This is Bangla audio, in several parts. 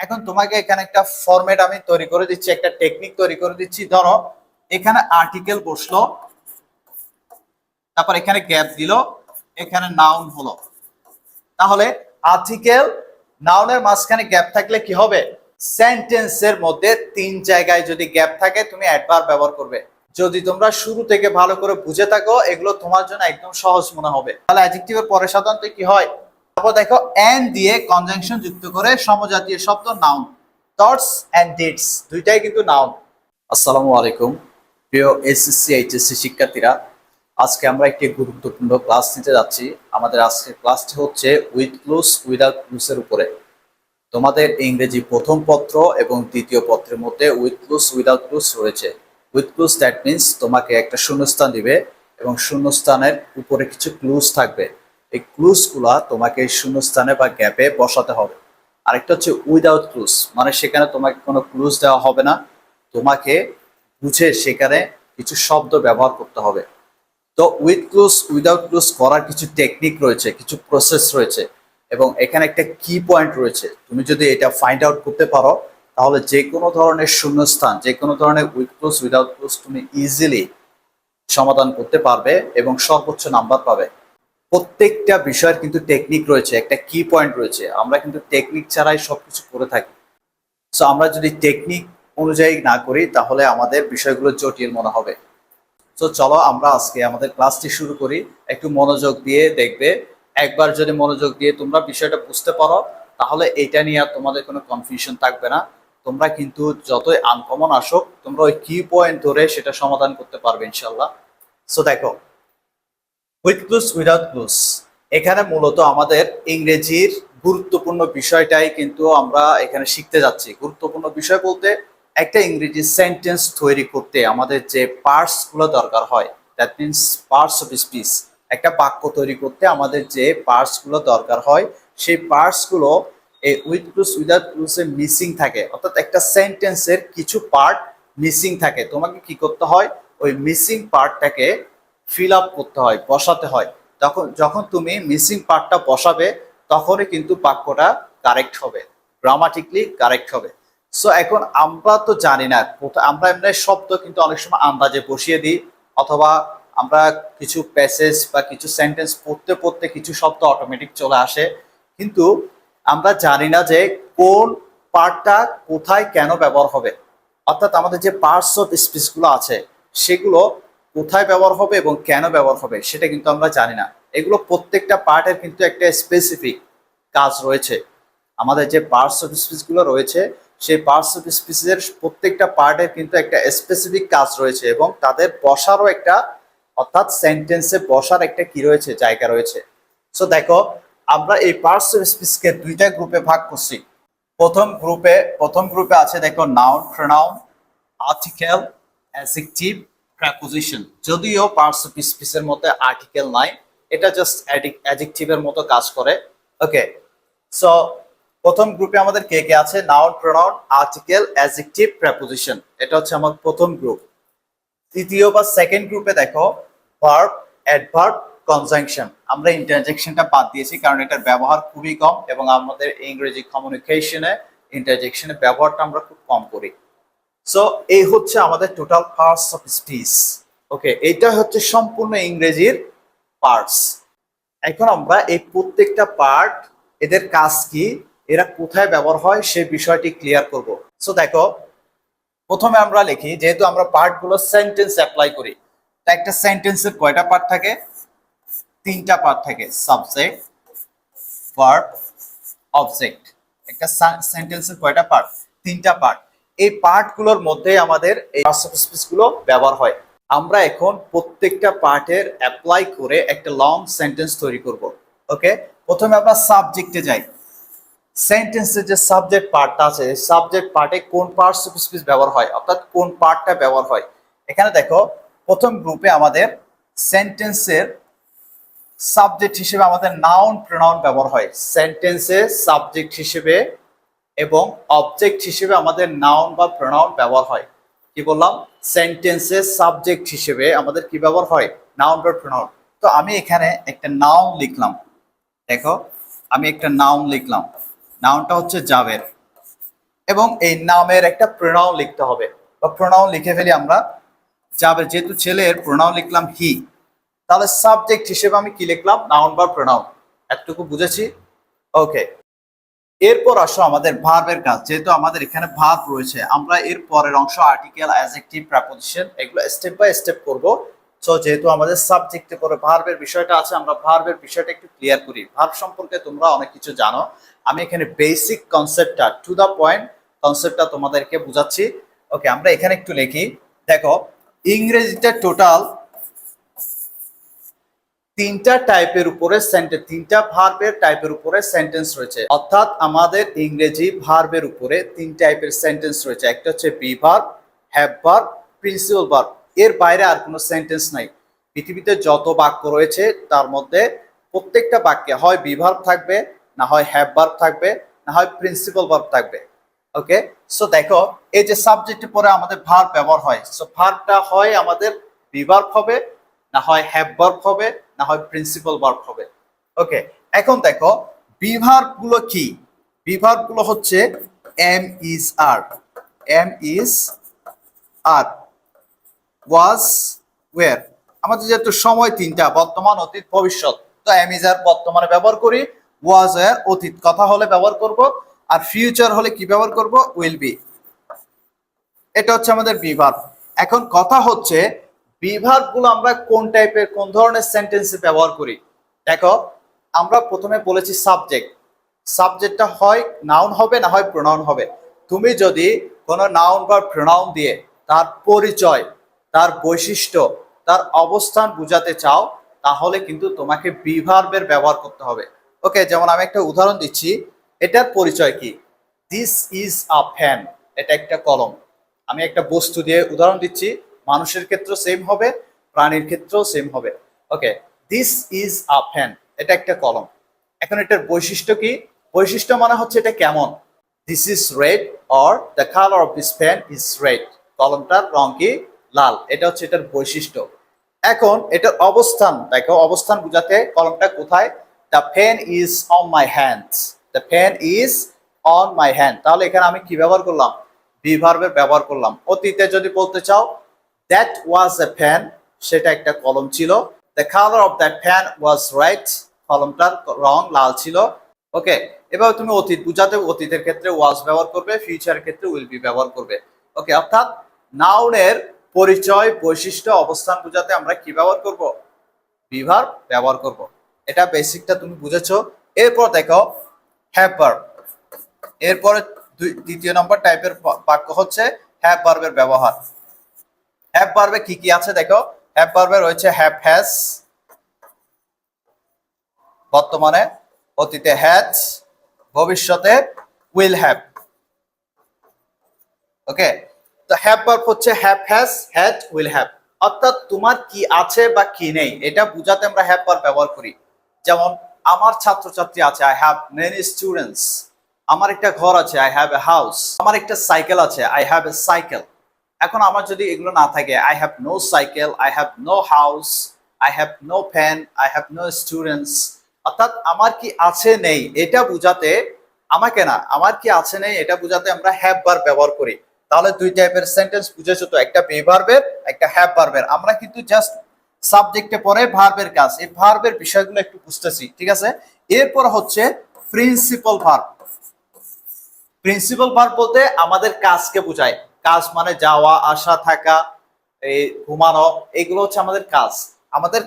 এখন তোমাকে এখানে একটা ফরম্যাট আমি তৈরি করে দিচ্ছি, একটা টেকনিক তৈরি করে দিচ্ছি। ধরো এখানে আর্টিকেল বসলো, তারপর এখানে গ্যাপ দিল, এখানে নাউন হলো। তাহলে আর্টিকেল নাউনের মাঝখানে গ্যাপ থাকলে কি হবে? সেন্টেন্সের মধ্যে 3 জায়গায় যদি গ্যাপ থাকে তুমি অ্যাডভার্ব ব্যবহার করবে। যদি তোমরা শুরু থেকে ভালো করে বুঝে থাকো এগুলো তোমার জন্য একদম সহজ মনে হবে। তাহলে অ্যাডজেক্টিভের পরে সাধারণত কি হয়? তারপর দেখো এন্ড দিয়ে কনজাংশন যুক্ত করে সমজাতীয় শব্দ নাউন। থটস এন্ড ডিডস দুইটাই কিন্তু নাউন। আসসালামু আলাইকুম প্রিয় এসএসসি এইচএসসি শিক্ষার্থীরা, আজকে আমরা একটি গুরুত্বপূর্ণ ক্লাস নিতে যাচ্ছি। আমাদের আজকের ক্লাসটি হচ্ছে উইথ ক্লুজ উইদাউট ক্লুজের উপরে। তোমাদের ইংরেজি প্রথম পত্র এবং দ্বিতীয় পত্রের মধ্যে উইথ ক্লুজ উইদাউট ক্লুজ রয়েছে। উইথ ক্লুজ দ্যাট মিনস তোমাকে একটা শূন্যস্থান দিবে এবং শূন্যস্থানের উপরে কিছু ক্লুজ থাকবে। এই ক্লুজগুলা তোমাকে শূন্যস্থানে বা গ্যাপে বসাতে হবে। আরেকটা হচ্ছে উইদাউট ক্লুজ, মানে সেখানে তোমাকে কোনো ক্লুজ দেওয়া হবে না, তোমাকে বুঝে সেখানে কিছু শব্দ ব্যবহার করতে হবে। তো উইথ ক্লুজ উইদাউট ক্লুজ করার কিছু টেকনিক রয়েছে, কিছু প্রসেস রয়েছে এবং এখানে একটা কি পয়েন্ট রয়েছে। তুমি যদি এটা ফাইন্ড আউট করতে পারো তাহলে যে কোনো ধরনের শূন্যস্থান, যে কোনো ধরনের উইথ ক্লুজ উইদাউট ক্লুজ তুমি ইজিলি সমাধান করতে পারবে এবং সর্বোচ্চ নাম্বার পাবে। প্রত্যেকটা বিষয়ের কিন্তু টেকনিক রয়েছে, একটা কি পয়েন্ট রয়েছে। আমরা কিন্তু টেকনিক ছাড়াই সবকিছু করে থাকি। সো আমরা যদি টেকনিক অনুযায়ী না করি তাহলে আমাদের বিষয়গুলো জটিল মনে হবে। তো চলো আমরা আজকে আমাদের ক্লাসটি শুরু করি। একটু মনোযোগ দিয়ে দেখবে। একবার যদি মনোযোগ দিয়ে তোমরা বিষয়টা বুঝতে পারো তাহলে এটা নিয়ে আর তোমাদের কোনো কনফিউশন থাকবে না। তোমরা কিন্তু যতই আনকমন আসুক তোমরা ওই কি পয়েন্ট ধরে সেটা সমাধান করতে পারবে ইনশাল্লাহ। সো দেখো, উইথ ক্লুজ উইদাউট ক্লুজ, এখানে মূলত আমাদের ইংরেজির গুরুত্বপূর্ণ বিষয়টাই কিন্তু আমরা এখানে শিখতে যাচ্ছি। গুরুত্বপূর্ণ বিষয় বলতে একটা ইংরেজি সেন্টেন্স তৈরি করতে আমাদের যে পার্টস গুলো দরকার হয়, that means parts of speech. একটা বাক্য তৈরি করতে আমাদের যে পার্টস গুলো দরকার হয় সেই পার্টস গুলো এই উইথ ক্লুজ উইদাউট ক্লুজে মিসিং থাকে। অর্থাৎ একটা সেন্টেন্সের কিছু পার্ট মিসিং থাকে, তোমাকে কি করতে হয়? ওই মিসিং পার্টটাকে ফিল আপ করতে হয়, বসাতে হয়। যখন তুমি মিসিং পার্টটা বসাবে তখনই কিন্তু বাক্যটা কারেক্ট হবে, গ্রামাটিকলি কারেক্ট হবে। সো এখন আমরা তো জানি না, আমরা এমনি শব্দ কিন্তু অনেক সময় আন্দাজে বসিয়ে দিই, অথবা আমরা কিছু প্যাসেজ বা কিছু সেন্টেন্স পড়তে পড়তে কিছু শব্দ অটোমেটিক চলে আসে, কিন্তু আমরা জানি না যে কোন পার্টটা কোথায় কেন ব্যবহার হবে। অর্থাৎ আমাদের যে পার্টস অফ স্পিচগুলো আছে সেগুলো কোথায় ব্যবহার হবে এবং কেন ব্যবহার হবে সেটা কিন্তু আমরা জানি না। এগুলো প্রত্যেকটা পার্টের কিন্তু একটা স্পেসিফিক কাজ রয়েছে। আমাদের যে পার্টস অফ স্পিচগুলো রয়েছে সেই পার্টস অফ স্পিচের প্রত্যেকটা পার্টের কিন্তু একটা স্পেসিফিক কাজ রয়েছে এবং তাদের বসারও একটা, অর্থাৎ সেন্টেন্সে বসার একটা কি রয়েছে, জায়গা রয়েছে। সো দেখো, আমরা এই পার্টস অফ স্পিচকে দুইটা গ্রুপে ভাগ করছি। প্রথম গ্রুপে আছে দেখো noun, pronoun, article, adjective, preposition. যদিও পার্টস অফ স্পিচের মধ্যে আর্টিকেল নাই, এটা জাস্ট অ্যাডজেক্টিভের মতো কাজ করে। ওকে, সো প্রথম গ্রুপে আমাদের কে কে আছে? Noun, pronoun, article, adjective, preposition. এটা হচ্ছে আমার প্রথম গ্রুপ। তৃতীয় বা সেকেন্ড গ্রুপে দেখো ভার্ব, অ্যাডভার্ব, কনজাংশন। আমরা ইন্টারজেকশনটা বাদ দিয়েছি কারণ এটার ব্যবহার খুবই কম এবং আমাদের ইংরেজি কমিউনিকেশনে ইন্টারজেকশনের ব্যবহারটা আমরা খুব কম করি। সো এই হচ্ছে আমাদের টোটাল পার্টস অফ স্পিচ। ওকে, এইটা হচ্ছে সম্পূর্ণ ইংরেজির পার্টস। এখন আমরা এই প্রত্যেকটা পার্ট, এদের কাজ কি, এরা কোথায় ব্যবহার হয় সেই বিষয়টি ক্লিয়ার করব। সো দেখো, প্রথমে আমরা লিখি, যেহেতু আমরা পার্টগুলো সেন্টেন্স অ্যাপ্লাই করি, তো একটা সেন্টেন্সের কয়টা পার্ট থাকে? 3টা পার্ট থাকে, সাবজেক্ট, ভার্ব, অবজেক্ট। একটা সেন্টেন্সের কয়টা পার্ট? 3টা পার্ট। এই পার্টগুলোর মধ্যে আমাদের এই পার্টস অফ স্পিচ গুলো ব্যবহার হয়। আমরা এখন প্রত্যেকটা পার্টের অ্যাপ্লাই করে একটা লং সেন্টেন্স তৈরি করব। ওকে, প্রথমে আমরা সাবজেক্টে যাই। সেন্টেন্সের যে সাবজেক্ট পার্টটা আছে, সাবজেক্ট পার্টে কোন পার্টস অফ স্পিচ ব্যবহার হয়, অর্থাৎ কোন পার্টটা ব্যবহার হয়। এখানে দেখো, প্রথম গ্রুপে আমাদের সেন্টেন্সের সাবজেক্ট হিসেবে আমাদের নাউন, প্রোনাউন ব্যবহার হয়। সেন্টেন্সে সাবজেক্ট হিসেবে এবং অবজেক্ট হিসেবে আমাদের নাউন বা প্রোনাউন ব্যবহার হয়। কি বললাম? সেন্টেন্সে সাবজেক্ট হিসেবে আমাদের কি ব্যবহার হয়? নাউন বা প্রোনাউন। তো আমি এখানে একটা নাউন লিখলাম। দেখো, আমি একটা নাউন লিখলাম। নাউনটা হচ্ছে জাবের। এবং এই নামের একটা প্রোনাউন লিখতে হবে, বা প্রোনাউন লিখে ফেলি আমরা। যাবে, যেহেতু ছেলের প্রোনাউন লিখলাম হি, তাহলে সাবজেক্ট হিসেবে আমি কি লিখলাম, নাউন বা প্রোনাউন। এতটুকু বুঝেছি? ওকে, এরপর আসো আমাদের ভার্বের কাজ। যেহেতু আমাদের এখানে ভার্ব রয়েছে, আমরা এর পরের অংশ আর্টিকেল, অ্যাডজেক্টিভ, প্রিপোজিশন এগুলো স্টেপ বাই স্টেপ করব। সো যেহেতু আমাদের সাবজেক্টে পরে ভার্বের বিষয়টা আছে, আমরা ভার্বের বিষয়টা একটু ক্লিয়ার করি। ভার্ব সম্পর্কে তোমরা অনেক কিছু জানো, আমি এখানে বেসিক কনসেপ্টটা, টু দা পয়েন্ট কনসেপ্টটা তোমাদেরকে বুঝাচ্ছি। ওকে, আমরা এখানে একটু লিখি। দেখো, ইংরেজিতে টোটাল তিনটা টাইপের উপরে সেন্টেন্স, তিনটা ভার্বের টাইপের উপরে সেন্টেন্স রয়েছে। অর্থাৎ আমাদের ইংরেজি ভার্বের উপরে তিন টাইপের সেন্টেন্স রয়েছে। একটা হচ্ছে be verb, have verb, principal verb. এর বাইরে আর কোনো সেন্টেন্স নাই। পৃথিবীতে যত বাক্য রয়েছে তার মধ্যে প্রত্যেকটা বাক্যে হয় বি ভার্ব থাকবে, না হয় হ্যাভ ভার্ব থাকবে, না হয় প্রিন্সিপাল ভার্ব থাকবে। ওকে, সো দেখো, এই যে সাবজেক্টের পরে আমাদের ভার্ব ব্যবহার হয়, সো ভার্বটা হয় আমাদের বি ভার্ব হবে, না হয় হ্যাভ ভার্ব হবে, না হয় প্রিন্সিপাল ভার্ব হবে। ওকে, এখন দেখো বিভার্ব গুলো কি। বিভার্ব গুলো হচ্ছে am is are, am is are, was, were. আমাদের যেহেতু সময় তিনটা, বর্তমান, অতীত, ভবিষ্যৎ, তো এম ইজ আর বর্তমানে ব্যবহার করি, ওয়াজ, ওয়্যার অতীত কথা হলে ব্যবহার করব, আর ফিউচার হলে কি ব্যবহার করব, উইল বি। এটা হচ্ছে আমাদের বিভার্ব। এখন কথা হচ্ছে বিভার্ব গুলো আমরা কোন টাইপের, কোন ধরনের সেন্টেন্সে ব্যবহার করি। দেখো, আমরা প্রথমে বলেছি সাবজেক্ট। সাবজেক্টটা হয় নাউন হবে, না হয় প্রোনাউন হবে। তুমি যদি কোনো নাউন বা প্রোনাউন দিয়ে তার পরিচয়, তার বৈশিষ্ট্য, তার অবস্থান বুঝাতে চাও, তাহলে কিন্তু তোমাকে বিভার্বের ব্যবহার করতে হবে। ওকে, যেমন আমি একটা উদাহরণ দিচ্ছি। এটার পরিচয় কি? দিস ইজ আ ফ্যান, এটা একটা কলম। আমি একটা বস্তু দিয়ে উদাহরণ দিচ্ছি, মানুষের ক্ষেত্রেও সেম হবে, প্রাণীর ক্ষেত্রেও সেম হবে। ওকে, দিস ইজ আ ফ্যান, এটা একটা কলম। এখন এটার বৈশিষ্ট্য কি? বৈশিষ্ট্য মানে হচ্ছে এটা কেমন। This is red, or the colour of this pen is red, কলমটার রং কি, লাল। এটা হচ্ছে এটার বৈশিষ্ট্য। এখন এটার অবস্থান দেখো, অবস্থান বুঝাতে কলমটা কোথায়, the pen is on my hands, the pen is on my hand. তাহলে এখানে আমি কি ব্যবহার করলাম, বি ভার্বের ব্যবহার করলাম। অতীতে যদি বলতে চাও, দ্যাট ওয়াজ এ পেন, সেটা একটা কলম ছিল। The colour of that pen was red, কলমটার রং লাল ছিল। ওকে, এবার তুমি অতীত বুঝাতে অতীতের ক্ষেত্রে ওয়াজ ব্যবহার করবে, ফিউচারের ক্ষেত্রে উইল বি ব্যবহার করবে। ওকে, অর্থাৎ নাউনের পরিচয়, বৈশিষ্ট্য, অবস্থান বুঝাতে আমরা কি ব্যবহার করব, বিভার্ব ব্যবহার করব। এটা বেসিকটা তুমি বুঝেছো। এরপর দেখো হ্যাভ ভার্ব। এরপরে দ্বিতীয় নম্বর টাইপের বাক্য হচ্ছে হ্যাভ ভার্বের ব্যবহার। হ্যাভ ভার্বে কি কি আছে দেখো। হ্যাভ ভার্বে রয়েছে হ্যাভ, হ্যাজ বর্তমানে, অতীতে হ্যাজ, ভবিষ্যতে উইল হ্যাভ। ওকে, তো হ্যাভ ভার্ব হচ্ছে have, has, had, will have. অর্থাৎ তোমার কি আছে বা কি নেই এটা বুঝাতে আমরা হ্যাভ ভার্ব ব্যবহার করি। যেমন আমার ছাত্রছাত্রী আছে, আই হ্যাভ মেনি স্টুডেন্টস। আমার একটা ঘর আছে, আই হ্যাভ এ হাউস। আমার একটা সাইকেল আছে, আই হ্যাভ এ সাইকেল। এখন আমার যদি এগুলো না থাকে, I have no cycle, I have no house, I have no pen, I have no students. অর্থাৎ আমার কি আছে নেই এটা বুঝাতে, আমাকে না, আমার কি আছে নেই এটা বুঝাতে আমরা হ্যাভ ভার্ব ব্যবহার করি। তাহলে দুই টাইপের সেন্টেন্স বুঝেছো তো, একটা বি ভার্বের, একটা হ্যাভ ভার্বের। আমরা কিন্তু জাস্ট সাবজেক্টে পরে ভার্বের কাজ, এই ভার্বের বিষয়গুলো একটু বুঝতেছি, ঠিক আছে। এরপর হচ্ছে প্রিন্সিপাল ভার্ব। প্রিন্সিপাল ভার্ব বলতে আমাদের কাজকে বোঝায়। কাজ মানে যাওয়া আসা, থাকা, এই ঘুমানো, এগুলো হচ্ছে আমাদের কাজ। আমাদের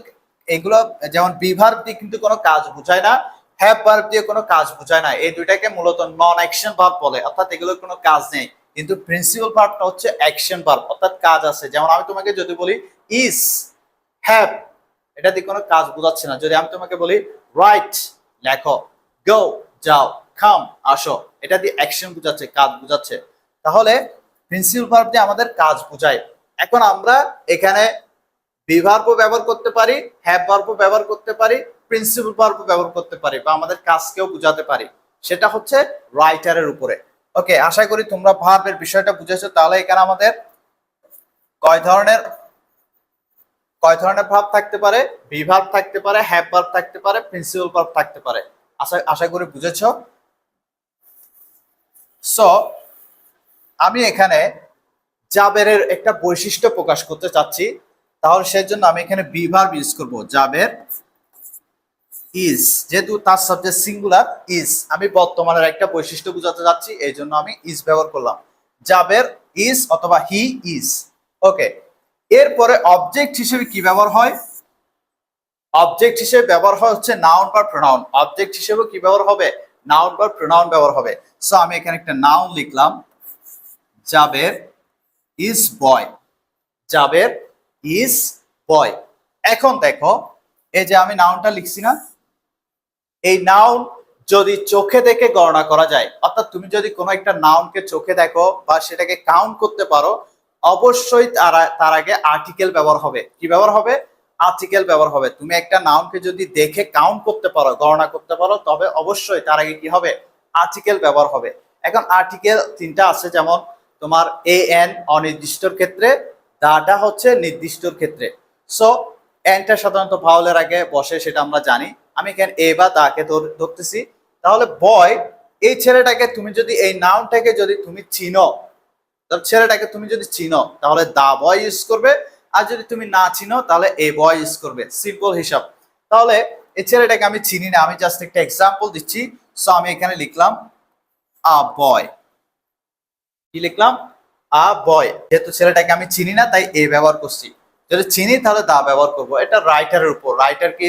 এগুলো, যেমন বি ভার্ব দিয়ে কিন্তু কোনো কাজ বোঝায় না, হ্যাভ ভার্ব দিয়ে কোনো কাজ বোঝায় না। এই দুইটাকে মূলত নন অ্যাকশন ভার্ব বলে, অর্থাৎ এগুলোর কোনো কাজ নেই। কিন্তু প্রিন্সিপাল ভার্বটা হচ্ছে অ্যাকশন ভার্ব, অর্থাৎ কাজ আছে। যেমন আমি তোমাকে যদি বলি ইজ, হ্যাভ, এটা দিয়ে কোনো কাজ বোঝাচ্ছে না। যদি আমি তোমাকে বলি রাইট, লেখো, গো, যাও, কাম, আসো, এটা দিয়ে অ্যাকশন বোঝাচ্ছে, কাজ বোঝাচ্ছে। তাহলে প্রিন্সিপাল ভার্ব দিয়ে আমাদের কাজ বোঝায়। এখন আমরা এখানে বি ভার্বও ব্যবহার করতে পারি, হ্যাভ ভার্বও ব্যবহার করতে পারি, প্রিন্সিপাল ভার্বও ব্যবহার করতে পারি, বা আমাদের কাজকেও বোঝাতে পারি। সেটা হচ্ছে রাইটারের উপরে। ওকে, আশা করি তোমরা ভার্বের বিষয়টা বুঝেছো। তাহলে এখানে আমাদের কয় ধরনের কয় ধরনের ভার্ব থাকতে পারে, বি ভার্ব থাকতে পারে, হ্যাভ ভার্ব থাকতে পারে, প্রিন্সিপাল ভার্ব থাকতে পারে। আশা করি বুঝেছো। সো আমি এখানে জাবেরের একটা বৈশিষ্ট্য প্রকাশ করতে চাচ্ছি, তাহলে সেজন্য আমি এখানে বি ভার্ব ইউজ করব। জাবের ইজ, যেহেতু তার সাবজেক্ট সিঙ্গুলার ইজ, আমি বর্তমানের একটা বৈশিষ্ট্য বোঝাতে যাচ্ছি, এই জন্য আমি ইজ ব্যবহার করলাম। জাবের ইজ অথবা হি ইজ। ওকে, এরপরে অবজেক্ট হিসেবে কি ব্যবহার হয়? অবজেক্ট হিসেবে ব্যবহার হয় হচ্ছে নাউন বা প্রোনাউন। অবজেক্ট হিসেবে কি ব্যবহার হবে? নাউন বা প্রোনাউন ব্যবহার হবে। সো আমি এখানে একটা নাউন লিখলাম, Jaber is boy. Jaber is boy. এখন দেখো, এই যে আমি নাউনটা লিখছি না, এই নাউন যদি চোখে দেখে গণনা করা যায়, অর্থাৎ তুমি যদি কোনো একটা নাউনকে চোখে দেখো বা সেটাকে কাউন্ট করতে পারো, অবশ্যই তার আগে আর্টিকেল ব্যবহার হবে। কি ব্যবহার হবে? আর্টিকেল ব্যবহার হবে। তুমি একটা নাউনকে যদি দেখে কাউন্ট করতে পারো, গণনা করতে পারো, তবে অবশ্যই তার আগে কি হবে? আর্টিকেল ব্যবহার হবে। এখন আর্টিকেল তিনটা আছে, যেমন তোমার এ এন অনির্দিষ্টর ক্ষেত্রে, দাটা হচ্ছে নির্দিষ্টর ক্ষেত্রে। সো এনটা সাধারণত ভাওয়ালের আগে বসে, সেটা আমরা জানি। আমি এখানে এ বা দাকে ধরতেছি। তাহলে বয়, এই ছেলেটাকে তুমি যদি, এই নাউনটাকে যদি তুমি চিনো, ছেলেটাকে তুমি যদি চিনো তাহলে দা বয় ইউজ করবে, আর যদি তুমি না চিনো তাহলে এ বয় ইউজ করবে। সিম্পল হিসাব। তাহলে এই ছেলেটাকে আমি চিনি না, আমি জাস্ট একটা এক্সাম্পল দিচ্ছি। সো আমি এখানে লিখলাম আ বয়। কি লিখলাম? আ বয়। যেহেতু ছেলেটাকে আমি চিনি না তাই এ ব্যবহার করছি। যদি চিনি তাহলে দা ব্যবহার করব। এটা রাইটারের উপর। রাইটার কি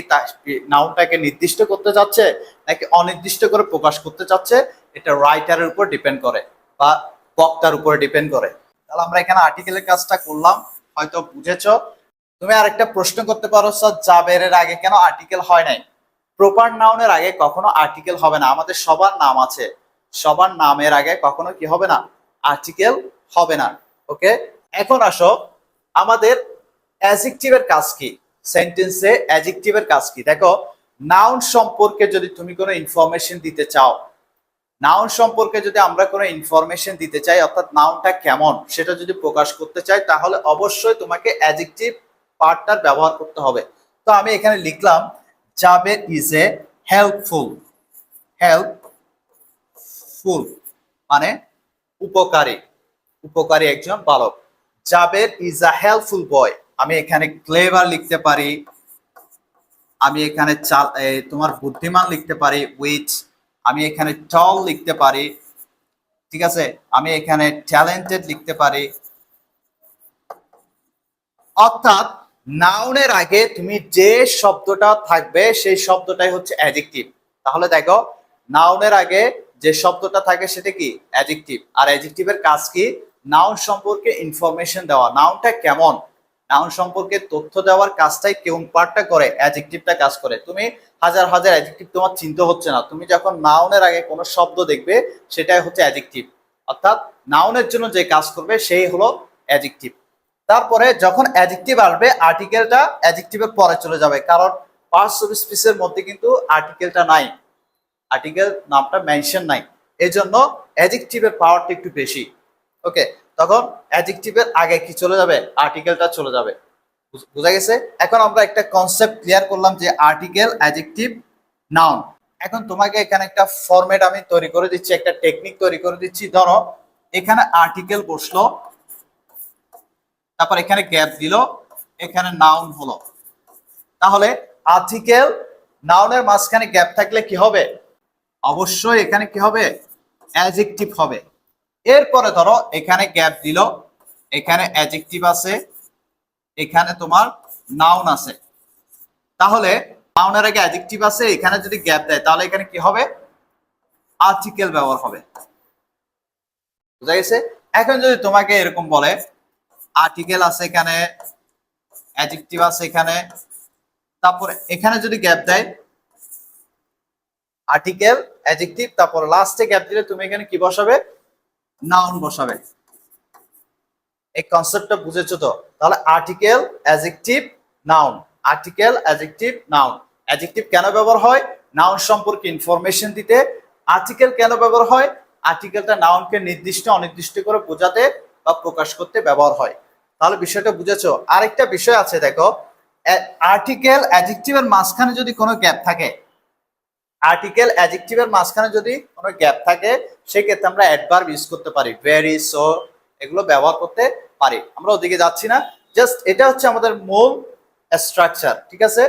নাউনটাকে নির্দিষ্ট করতে চাচ্ছে নাকি অনির্দিষ্ট করে প্রকাশ করতে চাচ্ছে, এটা রাইটারের উপর ডিপেন্ড করে বা বক্তার উপর ডিপেন্ড করে। তাহলে আমরা এখানে আর্টিকেলের কাজটা করলাম, হয়তো বুঝেছো। তুমি আরেকটা প্রশ্ন করতে পারো, স্যার জাবেরের আগে কেন আর্টিকেল হয় নাই? প্রপার নাউনের আগে কখনো আর্টিকেল হবে না। আমাদের সবার নাম আছে, সবার নামের আগে কখনো কি হবে না? আর্টিকেল হবে না। ওকে, এখন আসো আমাদের অ্যাডজেক্টিভের কাজ কি, সেন্টেন্সে অ্যাডজেক্টিভের কাজ কি। দেখো, নাউন সম্পর্কে যদি তুমি কোনো ইনফরমেশন দিতে চাও, নাউন সম্পর্কে যদি আমরা কোনো ইনফরমেশন দিতে চাই, অর্থাৎ নাউনটা কেমন সেটা যদি প্রকাশ করতে চাই, তাহলে অবশ্যই তোমাকে অ্যাডজেক্টিভ পার্টটার ব্যবহার করতে হবে। তো আমি এখানে লিখলাম Jaber is a helpful. Helpful মানে উপকারী, উপকারী একজন বালক। Jaber is a helpful boy. আমি এখানে ক্লেভার লিখতে পারি, আমি এখানে তোমার বুদ্ধিমান লিখতে পারি উইচ, আমি এখানে টল লিখতে পারি, ঠিক আছে, আমি এখানে ট্যালেন্টেড লিখতে পারি। অর্থাৎ নাউনের আগে তুমি যে শব্দটা থাকবে সেই শব্দটাই হচ্ছে অ্যাডজেক্টিভ। তাহলে দেখো, নাউনের আগে যে শব্দটা থাকে সেটা কি? অ্যাডজেক্টিভ। আর অ্যাডজেক্টিভের কাজ কি? নাউন সম্পর্কে ইনফরমেশন দেওয়া। নাউনটা কেমন, নাউন সম্পর্কে তথ্য দেওয়ার কাজটাই কোন পার্টটা করে? অ্যাডজেক্টিভটা কাজ করে। তুমি হাজার হাজার অ্যাডজেক্টিভ তোমার চিন্তা হচ্ছে না, তুমি যখন নাউনের আগে কোনো শব্দ দেখবে সেটাই হচ্ছে অ্যাডজেক্টিভ। অর্থাৎ নাউনের জন্য যে কাজ করবে সেই হলো অ্যাডজেক্টিভ। তারপরে যখন অ্যাডজেক্টিভ আসবে, আর্টিকেলটা অ্যাডজেক্টিভের পরে চলে যাবে, কারণ পার্টস অফ স্পিচের মধ্যে কিন্তু আর্টিকেলটা নাই, আর্টিকেল নামটা মেনশন নাই। এই জন্য অ্যাডজেক্টিভের পাওয়ারটা একটু বেশি। ওকে, তখন অ্যাডজেক্টিভের আগে কি চলে যাবে? আর্টিকেলটা চলে যাবে। বুঝা গেছে? এখন আমরা একটা কনসেপ্ট ক্লিয়ার করলাম যে আর্টিকেল, অ্যাডজেক্টিভ, নাউন। এখন তোমাকে এখানে একটা ফরম্যাট আমি তৈরি করে দিচ্ছি, একটা টেকনিক তৈরি করে দিচ্ছি। ধরো এখানে আর্টিকেল বসলো, তারপর এখানে গ্যাপ দিল, এখানে নাউন হলো। তাহলে আর্টিকেল নাউনের মাঝখানে গ্যাপ থাকলে কি হবে? অবশ্যই এখানে কি হবে? অ্যাডজেক্টিভ হবে। এরপরে ধরো এখানে গ্যাপ দিল, এখানে অ্যাডজেক্টিভ আছে, এখানে তোমার নাউন আছে। তাহলে নাউনের আগে অ্যাডজেক্টিভ আছে, এখানে যদি গ্যাপ দেয় তাহলে এখানে কি হবে? আর্টিকেল ব্যবহার হবে। বুঝা গেছে? এখন যদি তোমাকে এরকম বলে আর্টিকেল আছে এখানে, অ্যাডজেক্টিভ আছে এখানে, তারপরে এখানে যদি গ্যাপ দেয়, আর্টিকেল, অ্যাডজেক্টিভ, তারপর লাস্টে গ্যাপ দিলে তুমি এখানে কি বসাবে? নাউন বসাবে। এই কনসেপ্টটা বুঝেছো তো? তাহলে article, adjective, noun. Article, adjective, noun. Adjective কেন ব্যবহার হয়? নাউন সম্পর্কে ইনফরমেশন দিতে। আর্টিকেল কেন ব্যবহার হয়? আর্টিকেলটা নাউনকে নির্দিষ্ট অনির্দিষ্ট করে বোঝাতে বা প্রকাশ করতে ব্যবহার হয়। তাহলে বিষয়টা বুঝেছো? আরেকটা বিষয় আছে, দেখো, আর্টিকেল, অ্যাডজেক্টিভের মাঝখানে যদি কোনো গ্যাপ থাকে, আর্টিকেল অ্যাডজেক্টিভের মাঝখানে যদি কোনো গ্যাপ থাকে সেক্ষেত্রে আমরা অ্যাডভার্ব ইউজ করতে পারি, ভেরি, সো এগুলো ব্যবহার করতে পারি। আমরা ওদিকে যাচ্ছি না, জাস্ট এটা হচ্ছে আমাদের মূল স্ট্রাকচার, ঠিক আছে?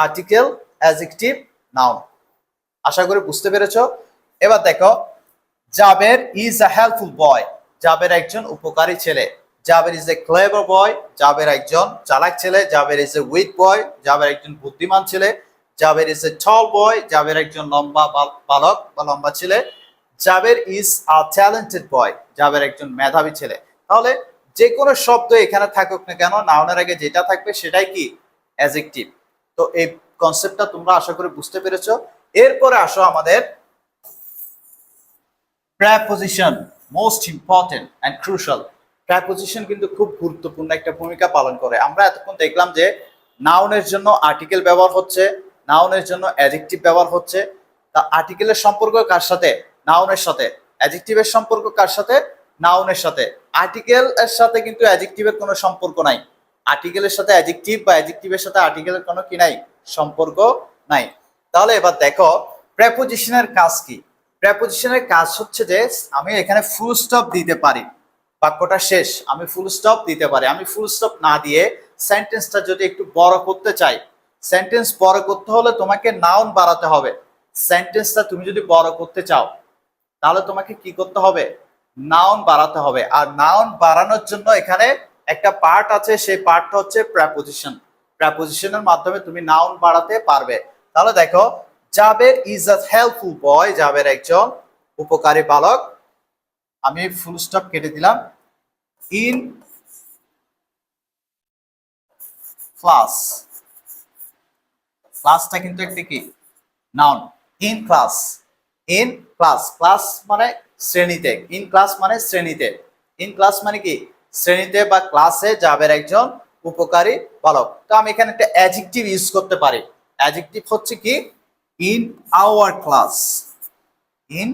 Article, adjective, noun. আশা করি বুঝতে পেরেছো। এবার দেখো, জাবের ইজ আ হেল্পফুল বয়, জাবের একজন উপকারী ছেলে। জাবের ইজ এ ক্লেভার বয়, জাবের একজন চালাক ছেলে। জাবের ইজ এ উইট বয়, জাবের একজন বুদ্ধিমান ছেলে। জাবের ইজ এ টল বয়, জাবের একজন লম্বা বালক বা লম্বা ছেলে। জাবের ইজ আ ট্যালেন্টেড বয়, জাবের একজন মেধাবী ছেলে। তাহলে যে কোনো শব্দ এখানে থাকুক না কেন, নাউনের আগে যেটা থাকবে সেটাই কি? অ্যাডজেক্টিভ। তো এই কনসেপ্টটা তোমরা আশা করি বুঝতে পেরেছো। এরপরে আসো আমাদের preposition, most important and crucial. Preposition কিন্তু খুব গুরুত্বপূর্ণ একটা ভূমিকা পালন করে। আমরা এতক্ষণ দেখলাম যে নাউনের জন্য আর্টিকেল ব্যবহার হচ্ছে, নাউনের জন্য অ্যাডজেক্টিভ ব্যবহার হচ্ছে। তা আর্টিকেলের সম্পর্ক কার সাথে? নাউনের সাথে। অ্যাডজেক্টিভের সম্পর্ক কার সাথে? নাউনের সাথে। আর্টিকেল এর সাথে কিন্তু অ্যাডজেক্টিভের কোনো সম্পর্ক নাই। আর্টিকেলের সাথে অ্যাডজেক্টিভ বা অ্যাডজেক্টিভের সাথে আর্টিকেলের কোনো কি নাই? সম্পর্ক নাই। তাহলে এবার দেখো প্রেপোজিশনের কাজ কি। প্রেপোজিশনের কাজ হচ্ছে যে আমি এখানে ফুল স্টপ দিতে পারি, বাক্যটা শেষ, আমি ফুল স্টপ দিতে পারি। আমি ফুল স্টপ না দিয়ে সেন্টেন্সটা যদি একটু বড় করতে চাই, সেন্টেন্স বড় করতে হলে তোমাকে নাউন বাড়াতে হবে। সেন্টেন্সটা তুমি যদি বড় করতে চাও তাহলে তোমাকে কি করতে হবে? নাউন বাড়াতে হবে। আর নাউন বাড়ানোর জন্য এখানে একটা পার্ট আছে, সেই পার্টটা হচ্ছে প্রেপোজিশন। প্রেপোজিশনের মাধ্যমে তুমি নাউন বাড়াতে পারবে। তাহলে দেখো, জাবের ইজ আ হেল্পফুল বয়, জাবের একজন উপকারী বালক। আমি ফুল স্টপ কেটে দিলাম। ইন ক্লাস, ক্লাসটা কিন্তু একটা কি? Noun. In class, in class, class মানে শ্রেণীতে, ইন ক্লাস মানে শ্রেণীতে। ইন ক্লাস মানে কি? শ্রেণীতে বা ক্লাসে জাবের একজন উপকারী বালক। তো আমি এখানে একটা অ্যাডজেক্টিভ ইউজ করতে পারি। অ্যাডজেক্টিভ হচ্ছে কি? In our class, in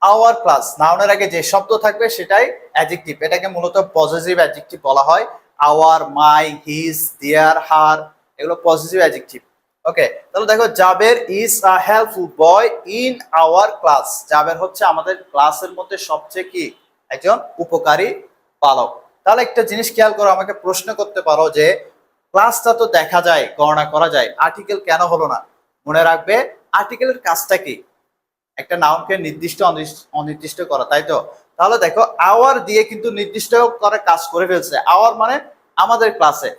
our class. নাউনের আগে যে শব্দ থাকবে সেটাই অ্যাডজেক্টিভ। এটাকে মূলত পজিটিভ অ্যাডজেক্টিভ বলা হয়। আওয়ার, মাই, হিজ, দেয়ার, হার, এগুলো পজিটিভ অ্যাডজেক্টিভ। ওকে, তাহলে দেখো, Jaber is a helpful boy in our class. Jaber হচ্ছে আমাদের ক্লাসের মধ্যে সবচেয়ে কি? একজন উপকারী বালক। তাহলে একটা জিনিস খেয়াল করো, আমাকে প্রশ্ন করতে পারো যে ক্লাসটা তো দেখা যায়, গণনা করা যায়, আর্টিকেল কেন হলো না? মনে রাখবে, আর্টিকেলের কাজটা কি? একটা নাউনকে নির্দিষ্ট অনির্দিষ্ট করা, তাই তো? তাহলে দেখো, আওয়ার দিয়ে কিন্তু নির্দিষ্ট করে কাজ করে ফেলছে। আওয়ার মানে আমাদের ক্লাসে।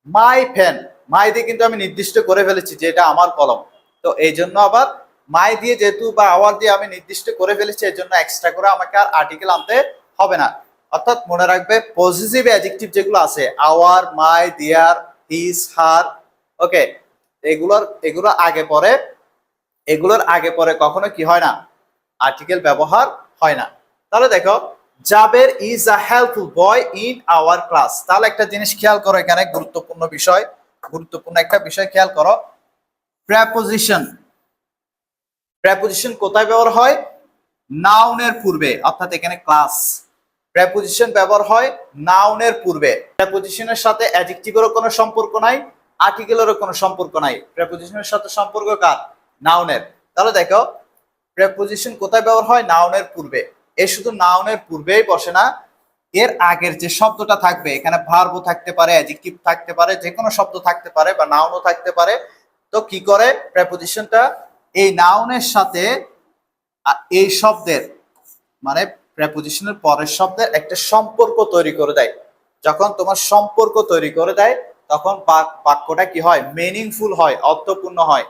মাই ফ্যান, মাই দিয়ে কিন্তু আমি নির্দিষ্ট করে ফেলেছি যে এটা আমার কলম। তো এই জন্য আবার মাই দিয়ে যেহেতু বা আওয়ার দিয়ে আমি নির্দিষ্ট করে ফেলেছি, এর জন্য এক্সট্রা করে আমাকে আর আর্টিকেল আনতে হবে না। অর্থাৎ মনে রাখবে, পজিটিভ অ্যাডজেক্টিভ যেগুলো আছে, আওয়ার, মাই, দেয়ার, হিজ, হার, ওকে, এগুলো আগে পরে, এগুলোর আগে পরে কখনো কি হয় না? আর্টিকেল ব্যবহার হয় না। তাহলে দেখো, Jaber is a helpful boy in our class. তাহলে একটা জিনিস খেয়াল করো, এখানে গুরুত্বপূর্ণ বিষয়, গুরুত্বপূর্ণ একটা বিষয় খেয়াল করো। প্রেপোজিশন, প্রেপোজিশন কোথায় ব্যবহার হয়? নাউনের পূর্বে, অর্থাৎ এখানে ক্লাস। প্রেপোজিশন ব্যবহার হয় নাউনের পূর্বে। প্রেপোজিশনের সাথে অ্যাডজেক্টিভেরও কোনো সম্পর্ক নাই, আর্টিকেলেরও কোনো সম্পর্ক নাই। প্রেপোজিশনের সাথে সম্পর্ক কার? নাউনের। তাহলে দেখো, প্রেপোজিশন কোথায় ব্যবহার হয়? নাউনের পূর্বে। এ শুধু নাউনের পূর্বেই বসে না, এর আগের যে শব্দটা থাকবে, এখানে ভার্বও থাকতে পারে, অ্যাডজেক্টিভ থাকতে পারে, যে কোনো শব্দ থাকতে পারে বা নাউনও থাকতে পারে। তো কি করে প্রেপোজিশনটা? এই নাউনের সাথে এই শব্দের, মানে প্রেপোজিশনের পরের শব্দের একটা সম্পর্ক তৈরি করে দেয়। যখন তোমার সম্পর্ক তৈরি করে দেয়, তখন বাক্যটা কি হয়? মিনিংফুল হয়, অর্থপূর্ণ হয়।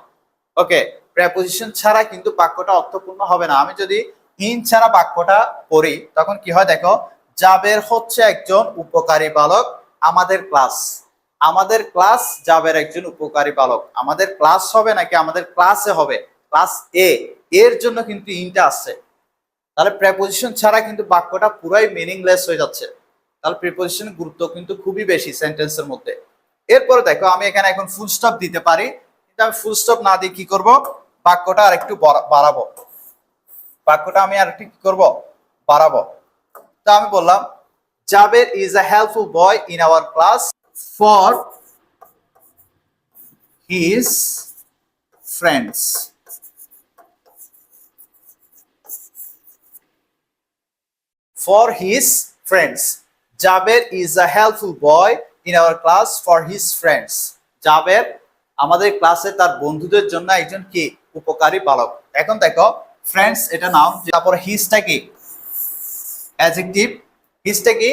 ওকে, প্রেপোজিশন ছাড়া কিন্তু বাক্যটা অর্থপূর্ণ হবে না। আমি যদি ইন ছাড়া বাক্যটা পড়ি, তখন কি হয় দেখো, জাবের হচ্ছে একজন উপকারী বালক আমাদের ক্লাস। আমাদের ক্লাস, জাবের একজন উপকারী বালক। আমাদের ক্লাস হবে নাকি আমাদের ক্লাসে হবে? ক্লাস এ, এর জন্য কিন্তু ইনটা আসছে। তাহলে প্রেপোজিশন ছাড়া কিন্তু বাক্যটা পুরাই মিনিংলেস হয়ে যাচ্ছে। তাহলে প্রিপোজিশনের গুরুত্ব কিন্তু খুবই বেশি সেন্টেন্সের মধ্যে। এরপরে দেখো, আমি এখানে এখন ফুল স্টপ দিতে পারি, কিন্তু আমি ফুল স্টপ না দিয়ে কি করব? বাক্যটা আর একটু বাড়াবো। বাক্যটা আমি আর একটু কি করব? বাড়াবো। তো আমি বললাম, Jaber is a helpful boy in our class for his friends. for his friends. Jaber is a helpful boy in our class for his friends. Jaber আমাদের ক্লাসে তার বন্ধুদের জন্য একজন কি উপকারী বালক। এখন দেখো ফ্রেন্ডস এটা নাউন, তারপর হিজটা কি অ্যাডজেক্টিভ, হিজটা কি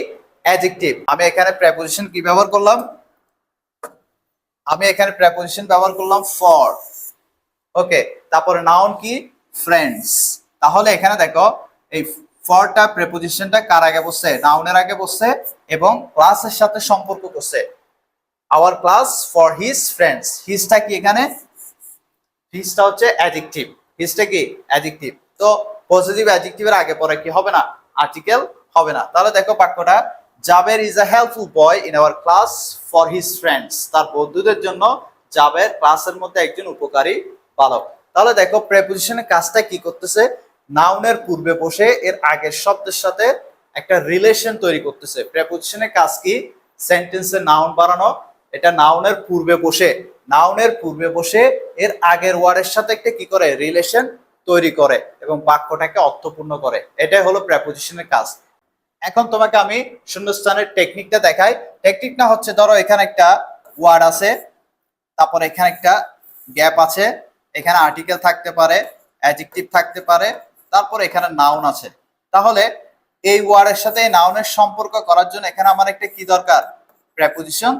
অ্যাডজেক্টিভ। আমি এখানে প্রেপোজিশন কি ব্যবহার করলাম, আমি এখানে প্রেপোজিশন ব্যবহার করলাম ফর। ওকে, তারপরে নাউন কি ফ্রেন্ডস। তাহলে এখানে দেখো এই ফরটা প্রেপোজিশনটা কার আগে বসছে, নাউনের আগে বসছে এবং ক্লাসের সাথে সম্পর্ক করছে। Our class for his friends, হিজটা কি এখানে, হিজটা হচ্ছে অ্যাডজেক্টিভ, হিজটা কি অ্যাডজেক্টিভ। তো পজিটিভ অ্যাডজেক্টিভের আগে পরে কি হবে না, আর্টিকেল হবে না। তাহলে দেখো বাক্যটা, Jaber is a helpful boy in our class for his friends. তার বন্ধুদের জন্য জাবের ক্লাসের মধ্যে একজন উপকারী বালক। তাহলে দেখো প্রেপোজিশনের কাজটা কি করতেছে, নাউনের পূর্বে বসে এর আগের শব্দের সাথে একটা রিলেশন তৈরি করতেছে। প্রেপোজিশনের কাজ কি, সেন্টেন্সে নাউন বাড়ানো। এটা নাউনের পূর্বে বসে, নাউনের পূর্বে বসে এর আগের ওয়ার্ডের সাথে একটা কি করে রিলেশন তৈরি করে এবং বাক্যটাকে অর্থপূর্ণ করে। এটাই হলো প্রেপোজিশনের কাজ। এখন তোমাকে আমি শূন্যস্থানের টেকনিকটা দেখাই। টেকনিকটা হচ্ছে, ধরো এখানে একটা ওয়ার্ড আছে, তারপর এখানে একটা গ্যাপ আছে, এখানে আর্টিকেল থাকতে পারে, অ্যাডজেক্টিভ থাকতে পারে, তারপর এখানে নাউন আছে। তাহলে এই ওয়ার্ডের সাথে এই নাউনের সম্পর্ক করার জন্য এখানে আমার একটা কি দরকার, প্রেপোজিশন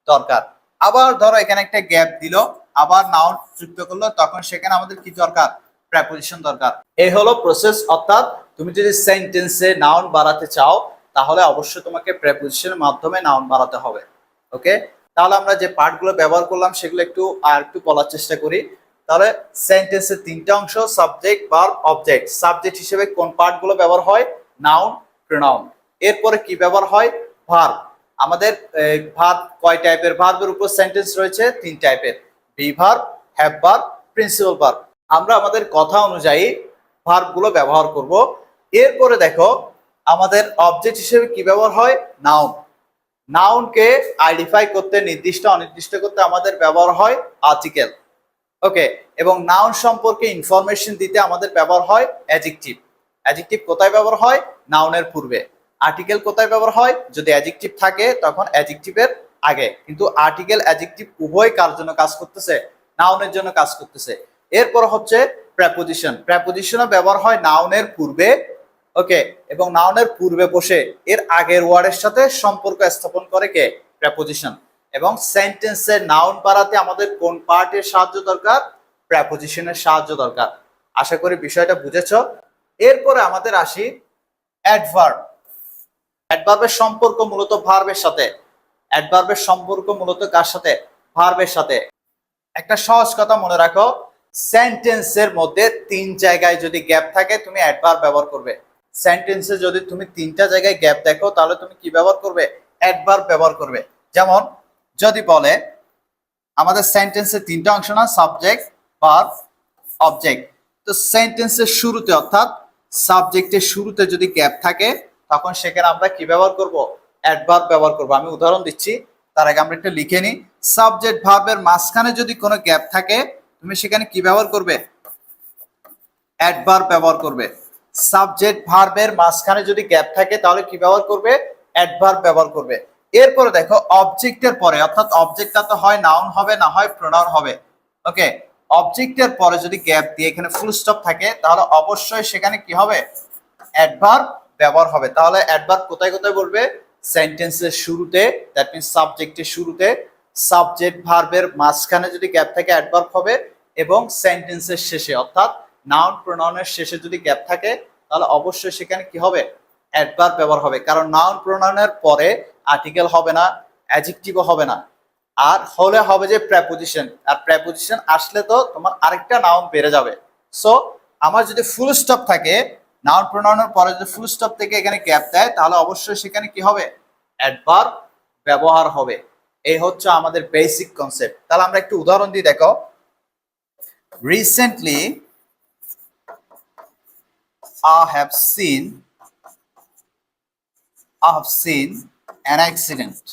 দরকার। আবার ধরো এখানে একটা গ্যাপ দিল, আবার নাউন যুক্ত করলো, তখন সেখানে আমাদের কি দরকার, প্রেপোজিশন দরকার। এই হলো প্রসেস। অর্থাৎ তুমি যদি সেন্টেন্সে নাউন বাড়াতে চাও তাহলে অবশ্যই তোমাকে প্রেপোজিশনের মাধ্যমে নাউন বাড়াতে হবে। ওকে, তাহলে আমরা যে পার্টগুলো ব্যবহার করলাম সেগুলো একটু বলার চেষ্টা করি। তাহলে সেন্টেন্সের তিনটা অংশ, সাবজেক্ট, ভার্ব, অবজেক্ট। সাবজেক্ট হিসেবে কোন পার্টগুলো ব্যবহার হয়, নাউন, প্রোনাউন। এরপরে কি ব্যবহার হয়, ভার্ব। আমাদের ভার্ব কয় টাইপের, ভার্বের উপর সেন্টেন্স রয়েছে তিন টাইপের, be verb, have verb, principal verb. আমরা আমাদের কথা অনুযায়ী ভার্বগুলো ব্যবহার করব। এরপরে দেখো আমাদের অবজেক্ট হিসেবে কি ব্যবহার হয়, নাউন। নাউনকে আইডেন্টিফাই করতে, নির্দিষ্ট অনির্দিষ্ট করতে আমাদের ব্যবহার হয় আর্টিকেল। ওকে, এবং নাউন সম্পর্কে ইনফরমেশন দিতে আমাদের ব্যবহার হয় অ্যাডজেক্টিভ। অ্যাডজেক্টিভ কোথায় ব্যবহার হয়, নাউনের পূর্বে। আর্টিকেল কোথায় ব্যবহার হয়, যদি অ্যাডজেক্টিভ থাকে তখন অ্যাডজেক্টিভের আগে। কিন্তু আর্টিকেল অ্যাডজেক্টিভ উভয় কার জন্য কাজ করতেছে, নাউনের জন্য কাজ করতেছে। এরপর হচ্ছে প্রেপোজিশন। প্রেপোজিশনও ব্যবহার হয় নাউনের পূর্বে। ওকে, এবং নাউনের পূর্বে বসে এর আগের ওয়ার্ডের সাথে সম্পর্ক স্থাপন করে কে, প্রেপোজিশন। এবং সেন্টেন্সের নাউন বাড়াতে আমাদের কোন পার্টের সাহায্য দরকার, প্রেপোজিশনের সাহায্য দরকার। আশা করি বিষয়টা বুঝেছো। এরপরে আমাদের আসি অ্যাডভার্ব। অ্যাডভার্বের সম্পর্ক মূলত ভার্বের সাথে। অ্যাডভার্বের সম্পর্ক মূলত কার সাথে, ভার্বের সাথে। একটা সহজ কথা মনে রাখো, সেন্টেন্সের মধ্যে তিন জায়গায় যদি গ্যাপ থাকে তুমি অ্যাডভার্ব ব্যবহার করবে। সেন্টেন্সে যদি তুমি তিনটা জায়গায় গ্যাপ দেখো তাহলে তুমি কি ব্যবহার করবে, অ্যাডভার্ব ব্যবহার করবে। যেমন যদি বলে আমাদের সেন্টেন্সের তিনটা অংশ না, সাবজেক্ট, ভার্ব, অবজেক্ট। তো সেন্টেন্সের শুরুতে অর্থাৎ সাবজেক্টের শুরুতে যদি গ্যাপ থাকে তখন সেখানে আমরা কি ব্যবহার করব, অ্যাডভার্ব ব্যবহার করব। আমি উদাহরণ দিচ্ছি, তার আগে আমরা একটা লিখে নিই। সাবজেক্ট ভার্বের মাঝখানে যদি কোনো গ্যাপ থাকে তুমি সেখানে কি ব্যবহার করবে, অ্যাডভার্ব ব্যবহার করবে। সাবজেক্ট ভার্বের মাঝখানে যদি গ্যাপ থাকে তাহলে কি ব্যবহার করবে, অ্যাডভার্ব ব্যবহার করবে। এরপরে দেখো অবজেক্টের পরে, অর্থাৎ অবজেক্টটা তো হয় নাউন হবে না হয় প্রোনাউন হবে। ওকে, অবজেক্টের পরে যদি গ্যাপ দিয়ে এখানে ফুল স্টপ থাকে তাহলে অবশ্যই সেখানে কি হবে, অ্যাডভার্ব ব্যবহার হবে। তাহলে অ্যাডভার্ব কোথায় কোথায় বলবে, সেন্টেন্সের শুরুতে, দ্যাট মিন্স সাবজেক্টের শুরুতে। সাবজেক্ট ভার্বের মাঝখানে যদি গ্যাপ থাকে অ্যাডভার্ব হবে, এবং সেন্টেন্সের শেষে অর্থাৎ নাউন প্রোনাউনের শেষে যদি গ্যাপ থাকে তাহলে অবশ্যই সেখানে কি হবে, অ্যাডভার্ব ব্যবহার হবে। কারণ নাউন প্রোনাউনের পরে আর্টিকেল হবে না, অ্যাডজেক্টিভও হবে না, আর হলে হবে যে প্রেপোজিশন। আর প্রেপোজিশন আসলে তো তোমার আরেকটা নাউন বেড়ে যাবে। সো আমার যদি ফুল স্টপ থাকে, নাউন প্রোনাউনের পরে যদি ফুল স্টপ থেকে এখানে গ্যাপ দেয় তাহলে অবশ্যই সেখানে কি হবে, অ্যাডভার্ব ব্যবহার হবে। এই হচ্ছে আমাদের বেসিক কনসেপ্ট। তাহলে আমরা একটু উদাহরণ দিই, দেখো recently I have seen an accident.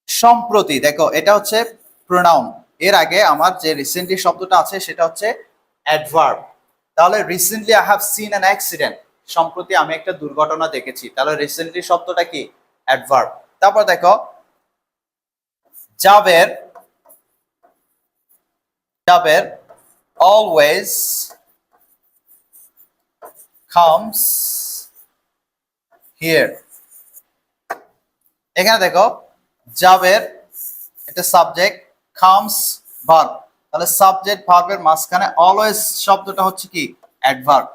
সম্প্রতি, দেখো এটা হচ্ছে প্রোনাউন। এর আগে আমার যে রিসেন্টলি শব্দটা আছে সেটা হচ্ছে অ্যাডভার্ব। তাহলে recently I have seen an accident, সম্প্রতি আমি একটা দুর্ঘটনা দেখেছি। তাহলে রিসেন্টলি শব্দটা কি? অ্যাডভার্ব। তারপর দেখো Jaber, Jaber always comes here. এখানে দেখো জাবের এটা সাবজেক্ট, কামস ভার্ব। তাহলে সাবজেক্ট ভার্বের মাঝখানে অলওয়েজ শব্দটা হচ্ছে কি? অ্যাডভার্ব।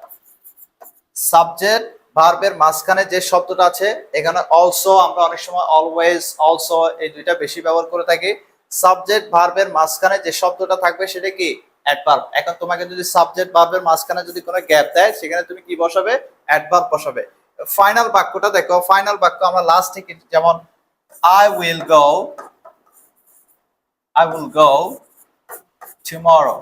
সাবজেক্ট ভার্বের মাঝখানে যে শব্দটা আছে এখানে অলসো, আমরা অনেক সময় অলওয়েজ, অলসো এই দুইটা বেশি ব্যবহার করে থাকি। সাবজেক্ট ভার্বের মাঝখানে যে শব্দটা থাকবে সেটা কি? অ্যাডভার্ব। এখন তোমাকে যদি সাবজেক্ট ভার্বের মাঝখানে যদি কোনো গ্যাপ দেয় সেখানে তুমি কি বসাবে? অ্যাডভার্ব বসাবে। ফাইনাল বাক্যটা দেখো, ফাইনাল বাক্য আমরা লাস্টে কি, যেমন I will go, I will go tomorrow.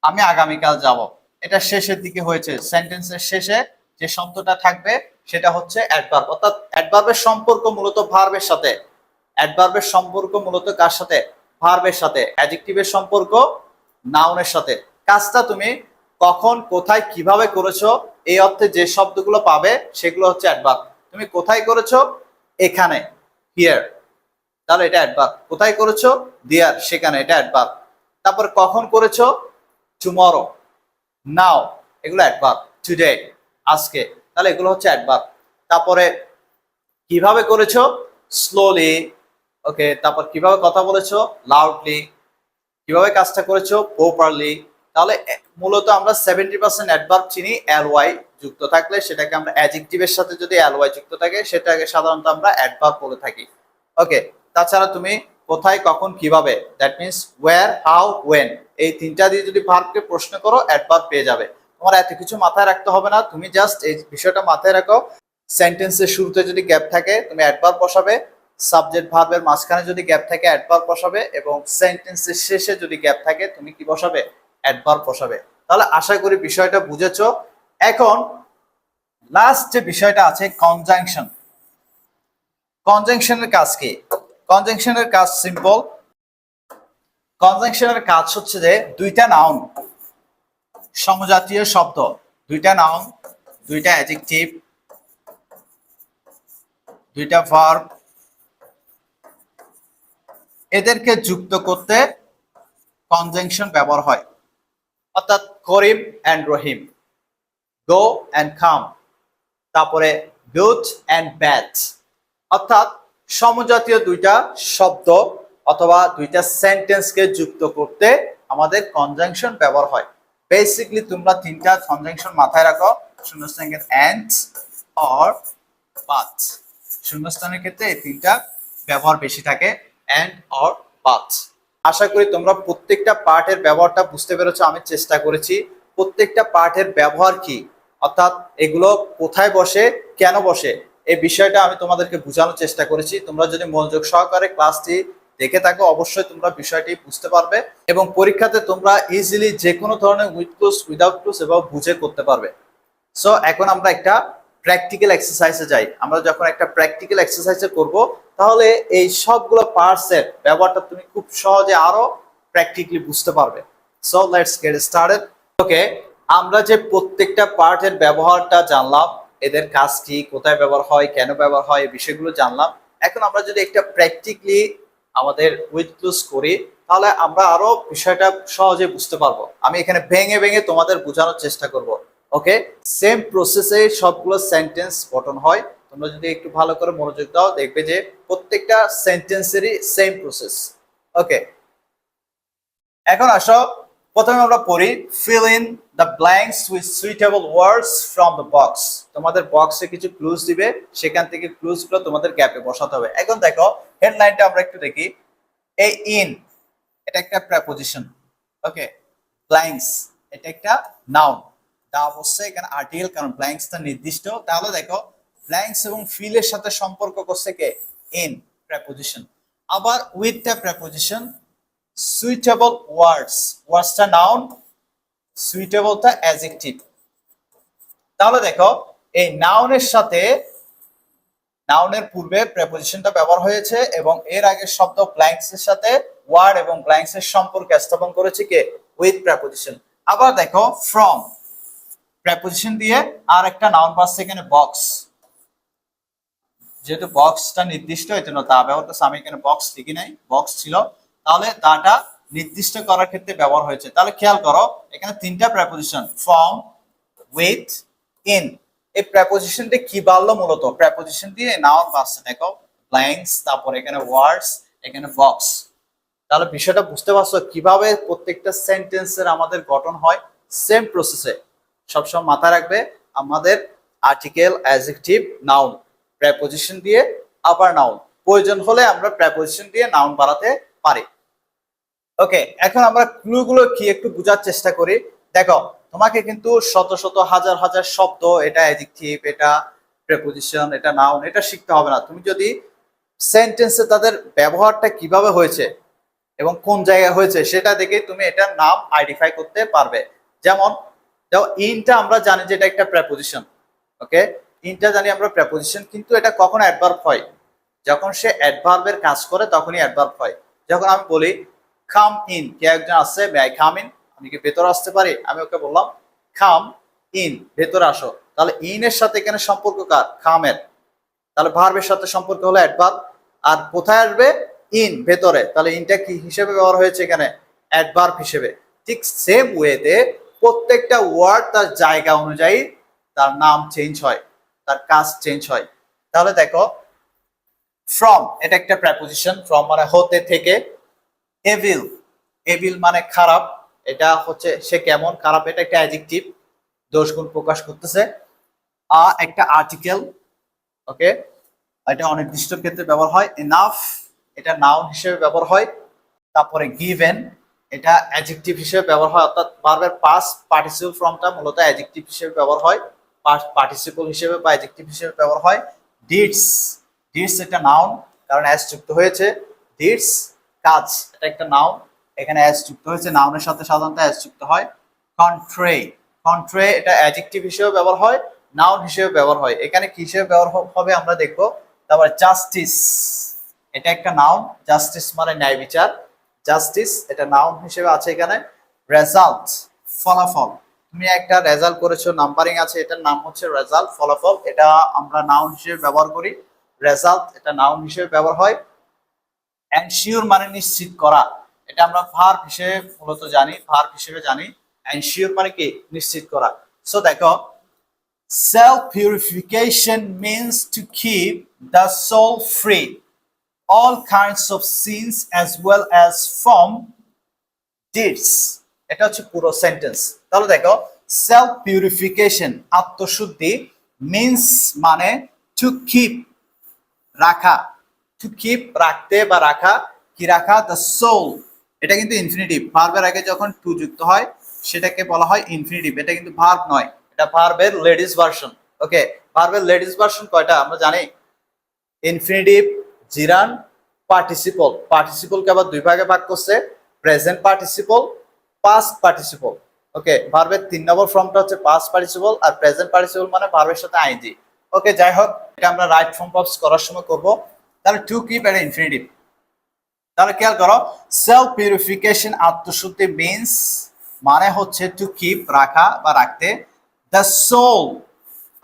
আমি আগামীকাল যাব। এটা শেষের দিকে হয়েছে, সেন্টেন্সের শেষে যে শব্দটা থাকবে সেটা হচ্ছে অ্যাডভার্ব। অর্থাৎ অ্যাডভার্বের সম্পর্ক মূলত ভার্বের সাথে। অ্যাডভার্বের সম্পর্ক মূলত কার সাথে? ভার্বের সাথে। অ্যাডজেক্টিভের সম্পর্ক নাউনের সাথে। কাজটা তুমি কখন, কোথায়, কিভাবে করেছো এই অর্থে যে শব্দগুলো পাবে সেগুলো হচ্ছে অ্যাডভার্ব। তুমি কোথায় করেছো? এখানে, হিয়ার, তাহলে এটা অ্যাডভার্ব। কোথায় করেছো? দেয়ার, সেখানে, এটা অ্যাডভার্ব। তারপর কখন করেছো? টুমরো, নাও, এগুলো অ্যাডভার্ব। টুডে, আজকে, তাহলে এগুলো হচ্ছে অ্যাডভার্ব। তারপরে কিভাবে করেছো? স্লোলি, ওকে। তারপর কিভাবে কথা বলেছো? লাউডলি। কিভাবে কাজটা করেছো? প্রপারলি। তাহলে মূলত আমরা 70% অ্যাডভার্ব চিনি এলওয়াই যুক্ত থাকলে, সেটাকে আমরা অ্যাডজেক্টিভের সাথে যদি এলওয়াই যুক্ত থাকে সেটাকে সাধারণত আমরা অ্যাডভার্ব বলে থাকি। ওকে। তাছাড়া তুমি কোথায়, কখন, কিভাবে, that means where, how, when, এই তিনটা দিয়ে যদি ভার্বকে প্রশ্ন করো অ্যাডভার্ব পেয়ে যাবে। তোমার এত কিছু মাথায় রাখতে হবে না, তুমি জাস্ট এই বিষয়টা মাথায় রাখো। সেন্টেন্সের শুরুতে যদি গ্যাপ থাকে তুমি অ্যাডভার্ব বসাবে, সাবজেক্ট ভার্বের মাঝখানে যদি গ্যাপ থাকে অ্যাডভার্ব বসাবে, এবং সেন্টেন্সের শেষে যদি গ্যাপ থাকে তুমি কি বসাবে? অ্যাডভার্ব বসাবে। তাহলে আশা করি বিষয়টা বুঝেছো। এখন লাস্ট যে বিষয়টা আছে কনজাংশন। কনজাংশনের কাজ কি? কনজাংশনের কাজ সিম্পল। কনজাংশনের কাজ হচ্ছে যে দুইটা নাউন, সমজাতীয় শব্দ, দুইটা নাউন, দুইটা অ্যাডজেক্টিভ, দুইটা ভার্ব, এদেরকে যুক্ত করতে কনজাংশন ব্যবহার হয়। অর্থাৎ করিম অ্যান্ড রহিম, গো অ্যান্ড কাম, তারপরে গুড অ্যান্ড ব্যাড। অর্থাৎ সমজাতীয় দুইটা শব্দ অথবা দুইটা সেন্টেন্সকে যুক্ত করতে আমাদের কনজাংশন ব্যবহার হয়। বেসিকলি তোমরা তিনটা কনজাংশন মাথায় রাখো, শূন্যস্থানের অ্যান্ড, অর, বাট। শূন্যস্থানের ক্ষেত্রে এই তিনটা ব্যবহার বেশি থাকে, অ্যান্ড, অর, বাট। আশা করি তোমরা প্রত্যেকটা পার্টের ব্যবহারটা বুঝতে পেরেছো। আমি চেষ্টা করেছি প্রত্যেকটা পার্টের ব্যবহার কি, অর্থাৎ এগুলো কোথায় বসে, কেন বসে, এই বিষয়টা আমি তোমাদেরকে বোঝানোর চেষ্টা করেছি। তোমরা যদি মনোযোগ সহকারে ক্লাসটি দেখে থাকো অবশ্যই তোমরা বিষয়টি বুঝতে পারবে, এবং পরীক্ষাতে তোমরা ইজিলি যে কোনো ধরনের উইথ ক্লুজ, উইদাউট ক্লুজ এবং বুঝে করতে পারবে। সো এখন আমরা একটা প্র্যাকটিক্যাল এক্সারসাইজে যাই। আমরা যখন একটা প্র্যাকটিক্যাল এক্সারসাইজে করব তাহলে এই সবগুলো পার্টসের ব্যবহারটা তুমি খুব সহজে আরো প্র্যাকটিক্যালি বুঝতে পারবে। So let's get started. Okay, আমরা যে প্রত্যেকটা পার্টের ব্যবহারটা জানলাম, এদের কাজ কি, কোথায় ব্যবহার হয়, কেন ব্যবহার হয়, এই বিষয়গুলো জানলাম। এখন আমরা যদি একটা প্র্যাকটিক্যালি আমাদের উইথ ক্লুজ করি তাহলে আমরা আরো বিষয়টা সহজে বুঝতে পারবো। আমি এখানে ভেঙে ভেঙে তোমাদের বোঝানোর চেষ্টা করব। ওকে, সেম প্রসেসে সবগুলো সেন্টেন্স গঠন হয়। তোমরা যদি একটু ভালো করে মনোযোগ দাও দেখবে যে প্রত্যেকটা সেন্টেন্সেরই সেম প্রসেস। ওকে, এখন আসো প্রথমে আমরা পড়ি fill in the blanks with suitable words from the box। তোমাদের বক্সে কিছু ক্লুজ দিবে, সেখান থেকে ক্লুজগুলো তোমাদের গ্যাপে বসাতে হবে। এখন দেখো হেডলাইনটা আমরা একটু দেখি। এই ইন এটা একটা প্রেপোজিশন, ওকে। ব্ল্যাঙ্কস এটা একটা নাউন, তা অবশ্যই এখানে আর্টিকেল, কারণ ব্ল্যাঙ্কসটা নির্দিষ্ট। তাহলে দেখো ব্ল্যাঙ্কস এবং ফিলের সাথে সম্পর্ক করছে কে? In, preposition. আবার উইথটা প্রেপোজিশন, সুইটেবল ওয়ার্ডস, ওয়ার্ডসটা নাউন, সুইটেবলটা অ্যাডজেক্টিভ। তাহলে দেখো এই নাউনের সাথে, নাউনের পূর্বে প্রেপোজিশনটা ব্যবহার হয়েছে এবং এর আগের শব্দ ব্ল্যাঙ্কস এর সাথে ওয়ার্ড এবং ব্ল্যাঙ্কস এর সম্পর্ক স্থাপন করেছে কে? With preposition. আবার দেখো ফ্রম প্রেপোজিশন দিয়ে আর একটা নাউন পাচ্ছে এখানে বক্স, যেহেতু বক্সটা নির্দিষ্ট এই জন্য তা ব্যবহার করছে, আমি এখানে বক্স লিখি নাই, বক্স ছিল, তাহলে দাটা নির্দিষ্ট করার ক্ষেত্রে ব্যবহার হয়েছে। তাহলে খেয়াল করো এখানে তিনটা প্রেপোজিশন ফ্রম, উইথ, ইন। এই প্রেপোজিশনটি কি বাড়লো, মূলত প্রেপোজিশন দিয়ে নাউন পাচ্ছে, দেখো ব্ল্যাঙ্কস, তারপর এখানে ওয়ার্ডস, এখানে বক্স। তাহলে বিষয়টা বুঝতে পারছো কিভাবে প্রত্যেকটা সেন্টেন্সের আমাদের গঠন হয়, সেম প্রসেসে। সবসময় মাথায় রাখবে আমাদের আর্টিকেল, অ্যাডজেক্টিভ, নাউন, প্রেপোজিশন দিয়ে আবার নাউন, প্রয়োজন হলে আমরা প্রেপোজিশন দিয়ে নাউন বাড়াতে পারি। ওকে, এখন আমরা ক্লুগুলো কি একটু বোঝার চেষ্টা করি। দেখো তোমাকে কিন্তু শত শত হাজার হাজার শব্দ, এটা অ্যাডজেক্টিভ, এটা প্রেপোজিশন, এটা নাউন, এটা শিখতে হবে না। তুমি যদি সেন্টেন্সে তাদের ব্যবহারটা কিভাবে হয়েছে এবং কোন জায়গায় হয়েছে সেটা দেখে তুমি এটার নাম আইডেন্টিফাই করতে পারবে। যেমন দেখো ইনটা আমরা জানি যে এটা একটা প্রেপোজিশন। ওকে, ইনটা জানি আমরা প্রেপোজিশন, কিন্তু এটা কখন অ্যাডভার্ব হয়, যখন সে অ্যাডভার্বের কাজ করে তখনই অ্যাডভার্ব হয়। যখন আমি বলি কাম ইন, কে একজন আসছে, মে আই কাম ইন, আমি কি ভেতরে আসতে পারি, আমি ওকে বললাম কাম ইন, ভেতরে আসো। তাহলে ইন এর সাথে এখানে সম্পর্ক কার, কামের, তাহলে ভার্বের সাথে সম্পর্ক হলো অ্যাডভার্ব। আর কোথায় আসবে, ইন, ভেতরে, তাহলে ইনটা কি হিসেবে ব্যবহার হয়েছে এখানে, অ্যাডভার্ব হিসেবে। ঠিক সেম ওয়েতে প্রত্যেকটা ওয়ার্ড তার জায়গা অনুযায়ী তার নাম চেঞ্জ হয়, তার কাজ চেঞ্জ হয়। তাহলে দেখো ফ্রম, এটা একটা প্রেপোজিশন, ফ্রম মানে হতে, থেকে। এভিল, এভিল মানে খারাপ, এটা হচ্ছে সে কেমন খারাপ, এটা একটা অ্যাডজেক্টিভ, দোষ গুণ প্রকাশ করতেছে। একটা আর্টিকেল, ওকে, এটা অনির্দিষ্ট ক্ষেত্রে ব্যবহার হয়। এনাফ, এটা নাউন হিসেবে ব্যবহার হয়। তারপরে গিভেন, এটা অ্যাডজেক্টিভ হিসেবে ব্যবহার হয়, অর্থাৎ ভার্বের পাস্ট পার্টিসিপল ফর্মটা মূলত অ্যাডজেক্টিভ হিসেবে ব্যবহার হয়, পাস্ট পার্টিসিপল হিসেবে বা অ্যাডজেক্টিভ হিসেবে ব্যবহার হয়। ডিডস, ডিডস এটা নাউন, কারণ অ্যাস যুক্ত হয়েছে। ডিডস কাজ, এটা একটা নাউন, এখানে অ্যাস যুক্ত হয়েছে, নাউনের সাথে সাধারণত অ্যাস যুক্ত হয়। কন্ট্রে, কন্ট্রে এটা অ্যাডজেক্টিভ হিসেবে ব্যবহার হয়, নাউন হিসেবে ব্যবহার হয়। এখানে কি হিসেবে ব্যবহার হবে আমরা দেখবো। তারপর জাস্টিস, এটা একটা নাউন, জাস্টিস মানে ন্যায় বিচার, জাস্টিস এটা নাউন হিসেবে আছে এখানে। রেজাল্ট, ফলাফল, তুমি একটা রেজাল্ট করেছো, নাম্বারিং আছে, এটার নাম হচ্ছে রেজাল্ট, ফলাফল, এটা আমরা নাউন হিসেবে ব্যবহার করি। রেজাল্ট এটা নাউন হিসেবে ব্যবহার হয়। এনশিওর মানে নিশ্চিত করা, এটা আমরা ভার্ব হিসেবে মূলত জানি, ভার্ব হিসেবে জানি। এনশিওর মানে কি, নিশ্চিত করা। সো দেখো self purification means to keep the soul free all kinds of sins as well as from deeds। এটা হচ্ছে পুরো সেন্টেন্স। তাহলে দেখো সেলফ পিউরিফিকেশন আত্মশুদ্ধি, মিন্স মানে টু কিপ রাখা, টু কিপ রাখতে বা রাখা, কি রাখা, দ্য সোল, এটা কিন্তু ইনফিনিটিভ, ভার্বের আগে যখন টু যুক্ত হয় সেটাকে বলা হয় ইনফিনিটিভ, এটা কিন্তু ভার্ব নয়, এটা ভার্বের লেডিস ভার্সন। ওকে, ভার্বের লেডিস ভার্সন কয়টা আমরা জানি, ইনফিনিটিভ, জিরান, পার্টিসিপল। পার্টিসিপলকে আবার দুই ভাগে ভাগ করছে, প্রেজেন্ট পার্টিসিপল, পাস্ট পার্টিসিপল। ওকে, ভার্বের 3 নম্বর ফর্মটা হচ্ছে পাস্ট পার্টিসিপল, আর প্রেজেন্ট পার্টিসিপল মানে ভার্বের সাথে আইএনজি। ওকে, যাই হোক, এটা আমরা রাইট ফর্ম পাবস করার সময় করব। তাহলে টু কিপ এটা ইনফিনিটিভ। তাহলে খেয়াল করো সেলফ পিউরিফিকেশন আত্মশুদ্ধি মিন্স মানে হচ্ছে টু কিপ রাখা বা রাখতে, দ্য সোল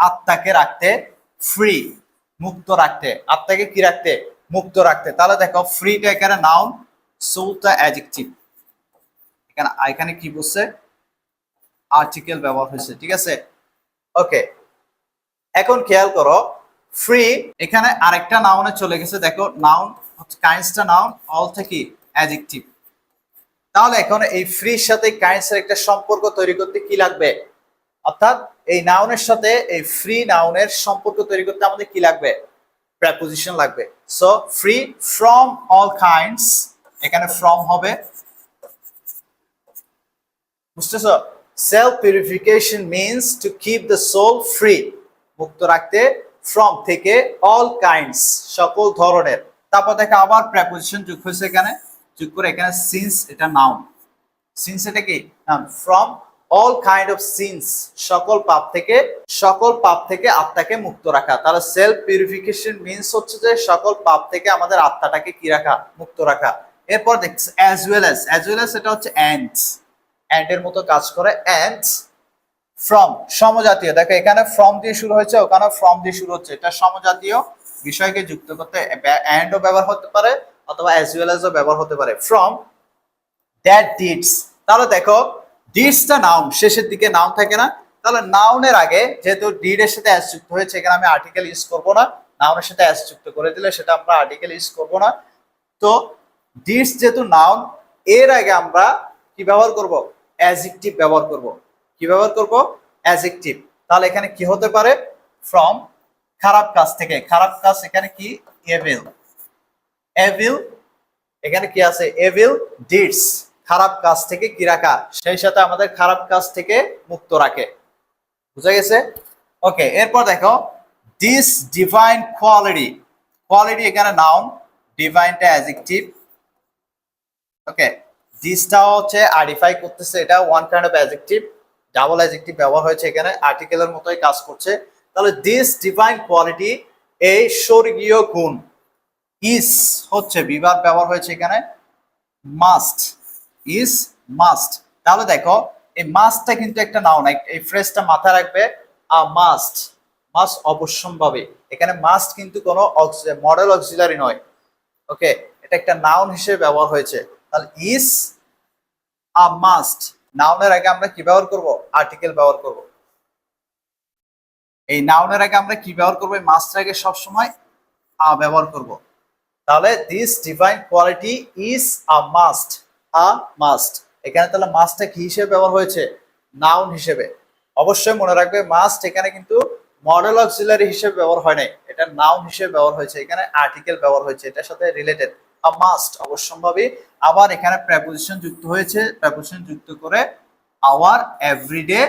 আত্মাকে রাখতে, ফ্রি মুক্ত রাখতে, আত্মাকে কি রাখতে, মুক্ত রাখতে। তাহলে দেখো ফ্রিটা এখানে নাউন, সোলটা অ্যাডজেক্টিভ, এখানে এখানে কি বলছে, আর্টিকেল ব্যবহার হয়েছে, ঠিক আছে। ওকে, এখন খেয়াল করো ফ্রি এখানে আরেকটা নাউনে চলে গেছে, দেখো নাউন কাইন্ডসটা নাউন, অল থেকে অ্যাডজেক্টিভ। তাহলে এখন এই ফ্রির সাথে কাইন্ডসের একটা সম্পর্ক তৈরি করতে কি লাগবে, অর্থাৎ এই নাউনের সাথে এই ফ্রি নাউনের সম্পর্ক তৈরি করতে আমাদের কি লাগবে, প্রেপোজিশন লাগবে। So free from all kinds, এখানে ফ্রম হবে, বুঝতেছো। Self purification means to keep the soul free, মুক্ত রাখতে, ফ্রম থেকে, অল কাইন্ডস সকল ধরনের। তারপর দেখো আবার প্রেপোজিশন যোগ হয়েছে এখানে, যোগ করে এখানে সিন্স, এটা নাউন, সিন্স এটা কি, from all kind of since, সকল পাপ থেকে, সকল পাপ থেকে আত্মাকে মুক্ত রাখা। তাহলে সেলফ পিউরিফিকেশন মিন্স হচ্ছে যে সকল পাপ থেকে আমাদের আত্মাটাকে কি রাখা, মুক্ত রাখা। এরপর দেখছি as well as, as well as এটা হচ্ছে অ্যান্ড, অ্যান্ড এর মতো কাজ করে। অ্যান্ড ফ্রম সমজাতীয়, দেখো এখানে ফ্রম দিয়ে শুরু হয়েছে, ওখানে ফ্রম দিয়ে শুরু হচ্ছে, এটা সমজাতীয় বিষয়কে যুক্ত করতে অ্যান্ডও ব্যবহার হতে পারে অথবা অ্যাজ ওয়েল অ্যাজও ব্যবহার হতে পারে। ফ্রম দ্যাট ডিডস, তাহলে দেখো ডিডসটা নাউন, শেষের দিকে নাউন থাকে না, তাহলে নাউনের আগে যেহেতু ডিড এর সাথে অ্যাস যুক্ত হয়েছে, এখানে আমি আর্টিকেল ইউজ করব না, নাউনের সাথে অ্যাস যুক্ত করে দিলে সেটা আমরা আর্টিকেল ইউজ করব না। তো ডিডস যেহেতু নাউন, এর আগে আমরা কি ব্যবহার করব? অ্যাডজেক্টিভ ব্যবহার করব। কি ব্যবহার করব? অ্যাডজেক্টিভ। তাহলে এখানে কি হতে পারে? ফ্রম খারাপ কাজ থেকে, খারাপ কাজ এখানে কি? এভিল, এভিল এখানে কি আছে? এভিল ডিডস, খারাপ কাজ থেকে কি রাখা, সেই সাথে আমাদের খারাপ কাজ থেকে মুক্ত রাখে। বুঝা গেছে? ওকে, এরপর দেখো দিস ডিভাইন কোয়ালিটি, কোয়ালিটি এখানে নাউন, ডিভাইনটা অ্যাডজেক্টিভ। ওকে, দিসটাও হচ্ছে আইডেন্টিফাই করতেছে, এটা one kind of adjective, double adjective ব্যবহার হয়েছে এখানে, আর্টিকেলের মতোই কাজ করছে। তাহলে দিস ডিভাইন কোয়ালিটি, এই স্বর্গীয় গুণ, ইজ হচ্ছে বিভাগ ব্যবহার হয়েছে এখানে, মাস্ট, ইজ মাস্ট। তাহলে দেখো এই মাস্টটা কিন্তু একটা নাউন, এই ফ্রেজটা মাথায় রাখবে। মাস্ট, মাস্ট অবশ্যম্ভাবী, এখানে মাস্ট কিন্তু কোনো মডেল অক্সিলারি নয়। ওকে, এটা একটা নাউন হিসেবে ব্যবহার হয়েছে। তাহলে ইজ মাস্ট, নাউনের আগে আমরা কি ব্যবহার করব? আর্টিকেল ব্যবহার করব। এই নাউনের আগে আমরা কি ব্যবহার করবো? মাস্টের আগে সবসময় ব্যবহার করব। তাহলে this divine quality is must, must, এখানে তাহলে মাস্টটা কি হিসেবে ব্যবহার হয়েছে? নাউন হিসেবে। অবশ্যই মনে রাখবে মাস্ট এখানে কিন্তু মডেল অক্সিলারি হিসেবে ব্যবহার হয় নাই, এটা নাউন হিসেবে ব্যবহার হয়েছে, এখানে আর্টিকেল ব্যবহার হয়েছে, এটার সাথে রিলেটেড। মাস্ট অবশ্যম্ভাবী, আবার এখানে প্রেপোজিশন যুক্ত হয়েছে, প্রেপোজিশন যুক্ত করে আওয়ার এভরিডে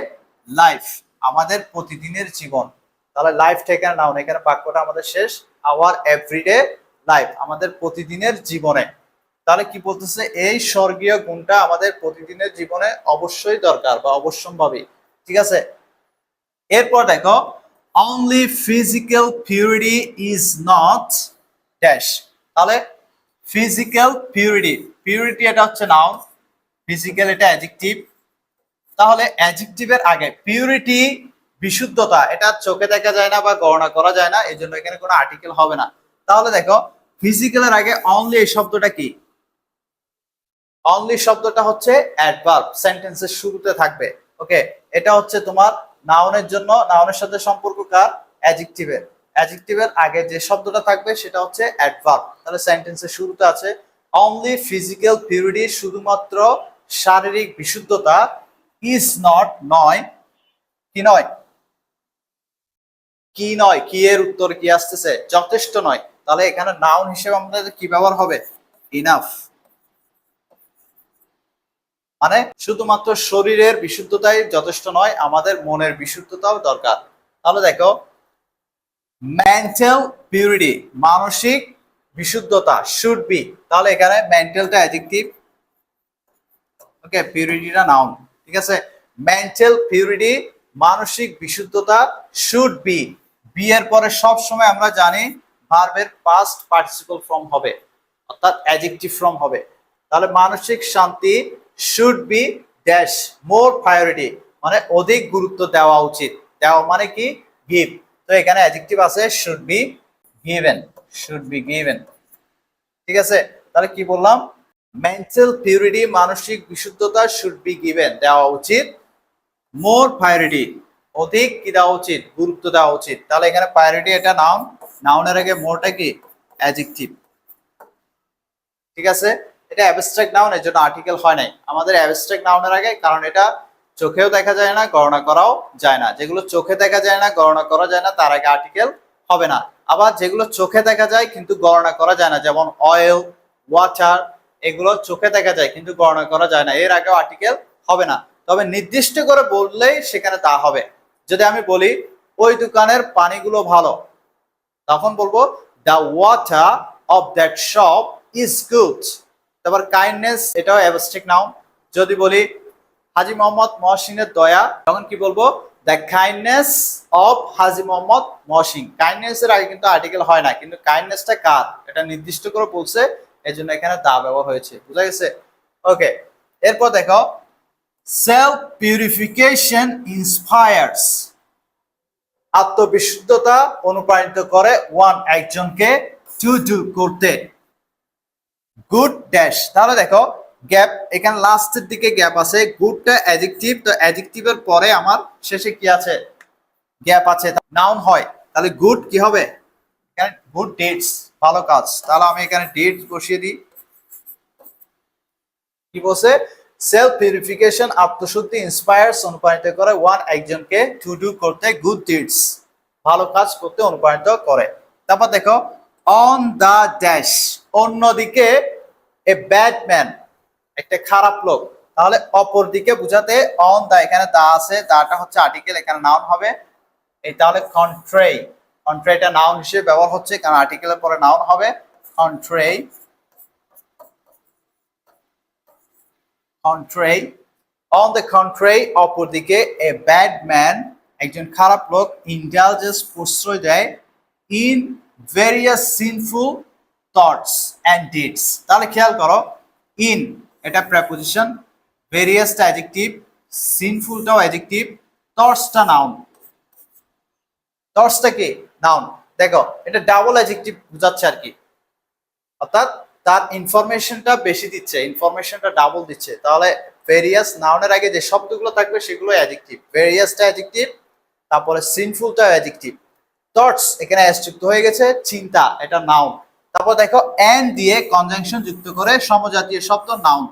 লাইফ, আমাদের প্রতিদিনের জীবন। তাহলে লাইফটা এখানে নাউন, এখানে বাক্যটা আমাদের শেষ। আওয়ার এভরিডে লাইফ, আমাদের প্রতিদিনের জীবনে। তাহলে কি বলতেছে? এই স্বর্গীয় গুণটা আমাদের প্রতিদিনের জীবনে অবশ্যই দরকার বা অবশ্যম্ভাবী। ঠিক আছে, এরপর দেখো only physical purity is not dash. তাহলে ফিজিক্যাল পিউরিটি, পিউরিটি এটা হচ্ছে নাউন, ফিজিক্যাল এটা অ্যাডজেক্টিভ। তাহলে অ্যাডজেক্টিভের আগে পিউরিটি, বিশুদ্ধতা, এটা চোখে দেখা যায় না বা গণনা করা যায় না, এই জন্য এখানে কোনো আর্টিকেল হবে না। তাহলে দেখো ফিজিক্যালের আগে অনলি, এই শব্দটা কি? অনলি শব্দটা হচ্ছে অ্যাডভার্ব, সেন্টেন্সের শুরুতে থাকবে। ওকে, এটা হচ্ছে তোমার নাউনের জন্য, নাউনের সাথে সম্পর্ক কার? অ্যাডজেক্টিভের। অ্যাডজেক্টিভের আগে যে শব্দটা থাকবে সেটা হচ্ছে অ্যাডভার্ব। তাহলে সেন্টেন্সের শুরুতে আছে অনলি ফিজিক্যাল পিউরিটি, শুধুমাত্র শারীরিক বিশুদ্ধতা, ইজ নট নয়, কি নয়? কি নয়, কি এর উত্তর কি আসতেছে? যথেষ্ট নয়। তাহলে এখানে নাউন হিসেবে আমাদের কি ব্যবহার হবে? ইনাফ, মানে শুধুমাত্র শরীরের বিশুদ্ধতাই যথেষ্ট নয়, আমাদের মনের বিশুদ্ধতাও দরকার। তাহলে দেখো মেন্টাল পিউরিটি, মানসিক বিশুদ্ধতা, শুড বি, তাহলে এখানে মেন্টালটা অ্যাডজেক্টিভ, ওকে, পিউরিটিটা নাউন। ঠিক আছে, মেন্টাল পিউরিটি, মানসিক বিশুদ্ধতা, শুড বি, বি এর পরে সব সময় আমরা জানি ভার্বের পাস্ট পার্টিসিপল ফর্ম হবে, অর্থাৎ অ্যাডজেক্টিভ ফর্ম হবে। তাহলে মানসিক শান্তি should be dash more priority, মানে অধিক গুরুত্ব দেওয়া উচিত, দেওয়া মানে কি? গিভ। তো এখানে অ্যাডজেক্টিভ আছে should be given, should be given. ঠিক আছে, তাহলে কি বললাম? মেন্টাল পিউরিটি, মানসিক বিশুদ্ধতা, শুড বি গিভেন, দেওয়া উচিত। মোর প্রায়োরিটি, অধিক কি দেওয়া উচিত? গুরুত্ব দেওয়া উচিত। তাহলে এখানে প্রায়োরিটি এটা নাউন, নাউনের আগে মোরটা কি? অ্যাডজেক্টিভ। ঠিক আছে, এটা অ্যাবস্ট্রাক্ট নাউন, এর জন্য আর্টিকেল হয় নাই আমাদের অ্যাবস্ট্রাক্ট নাউনের আগে, কারণ এটা চোখেও দেখা যায় না, গণনা করাও যায় না। যেগুলো চোখে দেখা যায় না, গণনা করা যায় না, তার আগে আর্টিকেল হবে না। আবার যেগুলো চোখে দেখা যায় কিন্তু গণনা করা যায় না, যেমন অয়েল, ওয়াটার, এগুলো চোখে দেখা যায় কিন্তু গণনা করা যায় না, এর আগেও আর্টিকেল হবে না। তবে নির্দিষ্ট করে বললেই সেখানে তা হবে। যদি আমি বলি ওই দোকানের পানিগুলো ভালো, তখন বলবো the water of that shop is good. তারপর কাইন্ডনেস, এটাও অ্যাবস্ট্রাক্ট নাউন। যদি বলি হাজী মোহাম্মদ মহসিনের দয়া, তখন কি বলবো? The kindness of Haji Mohammad Mohsin. Kindness এর আগে কিন্তু আর্টিকেল হয় না, কিন্তু কাইন্ডনেসটা কার এটা নির্দিষ্ট করে বলছে, এই জন্য এখানে দা ব্যবহার হয়েছে। বুঝা গেছে? ওকে, এরপর দেখো সেলফ পিউরিফিকেশন ইন্সপায়ার্স, আত্মবিশুদ্ধতা অনুপ্রাণিত করে ওয়ান একজনকে টু ডু করতে গুড ড্যাশ। তাহলে দেখো গ্যাপ, এখানে লাস্টের দিকে গ্যাপ আছে, গুডটা অ্যাডজেক্টিভ, তো অ্যাডজেক্টিভের পরে আমার শেষে কি আছে, গ্যাপ আছে, নাউন হয়, তাহলে গুড কি হবে, এখানে গুড ডিডস, ভালো কাজ। তাহলে আমি এখানে ডিডস বসিয়ে দিই। কি বলছে, সেলফ পিউরিফিকেশন আত্মশুদ্ধি, ইন্সপায়ার্স অনুপ্রাণিত করে ওয়ান একজনকে টু ডু করতে গুড ডিডস, ভালো কাজ করতে অনুপ্রাণিত করে। তারপর দেখো অন দা ড্যাশ, অন্যদিকে এ ব্যাড ম্যান, একটা খারাপ লোক, তাহলে অপর দিকে বুঝাতে অন দা, এখানে দা আছে, দাটা হচ্ছে আর্টিকেল, এখানে নাউন হবে। এই তাহলে কন্ট্রেই, কন্ট্রেইটা নাউন হিসেবে ব্যবহার হচ্ছে কারণ আর্টিকেলের পরে নাউন হবে। কন্ট্রেই, কন্ট্রেই, অন দ্য কন্ট্রেই অপরদিকে, এ ব্যাড ম্যান একজন খারাপ লোক, ইন্ডালজেস প্রশ্রয় দেয়, in various sinful thoughts and deeds. তাহলে খেয়াল করো, ইন এটা প্রেপোজিশন, ভেরিয়াসটা অ্যাডজেক্টিভ, সিনফুলটাও অ্যাডজেক্টিভ, থটসটা নাউন। থটসটা কি, নাউন। দেখো এটা ডাবল অ্যাডজেক্টিভ বোঝাচ্ছে আর কি, অর্থাৎ তার ইনফরমেশনটা বেশি দিচ্ছে, ইনফরমেশনটা ডাবল দিচ্ছে। তাহলে ভেরিয়াস নাউনের আগে যে শব্দগুলো থাকবে সেগুলো অ্যাডজেক্টিভ, ভেরিয়াসটা অ্যাডজেক্টিভ, তারপরে সিনফুলটা অ্যাডজেক্টিভ, থটস এখানে এস যুক্ত হয়ে গেছে, চিন্তা এটা নাউন। তারপর দেখো এন্ড দিয়ে কনজাংশন যুক্ত করে সমজাতীয় শব্দ নাউন,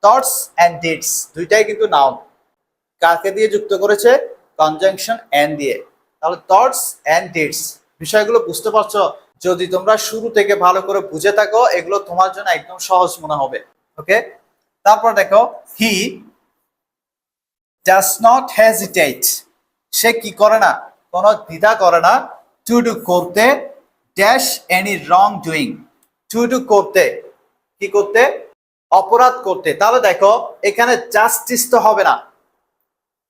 থটস এন্ড ডিডস দুইটাই কিন্তু নাউন। কাকে দিয়ে যুক্ত করেছে, কনজাংশন এন্ড দিয়ে। তাহলে থটস এন্ড ডিডস, বিষয়গুলো বুঝতে পারছো? যদি তোমরা শুরু থেকে ভালো করে বুঝে থাকো এগুলো তোমার জন্য একদম সহজ মনে হবে। ওকে, তারপর দেখো হি ডাজ নট হেজিটেট, সে কি করে না, কোনো দ্বিধা করে না, টু ডু করতে, dash any wrong doing, to do করতে, কি করতে, অপরাধ করতে। তাহলে দেখো এখানে জাস্টিস তো হবে না,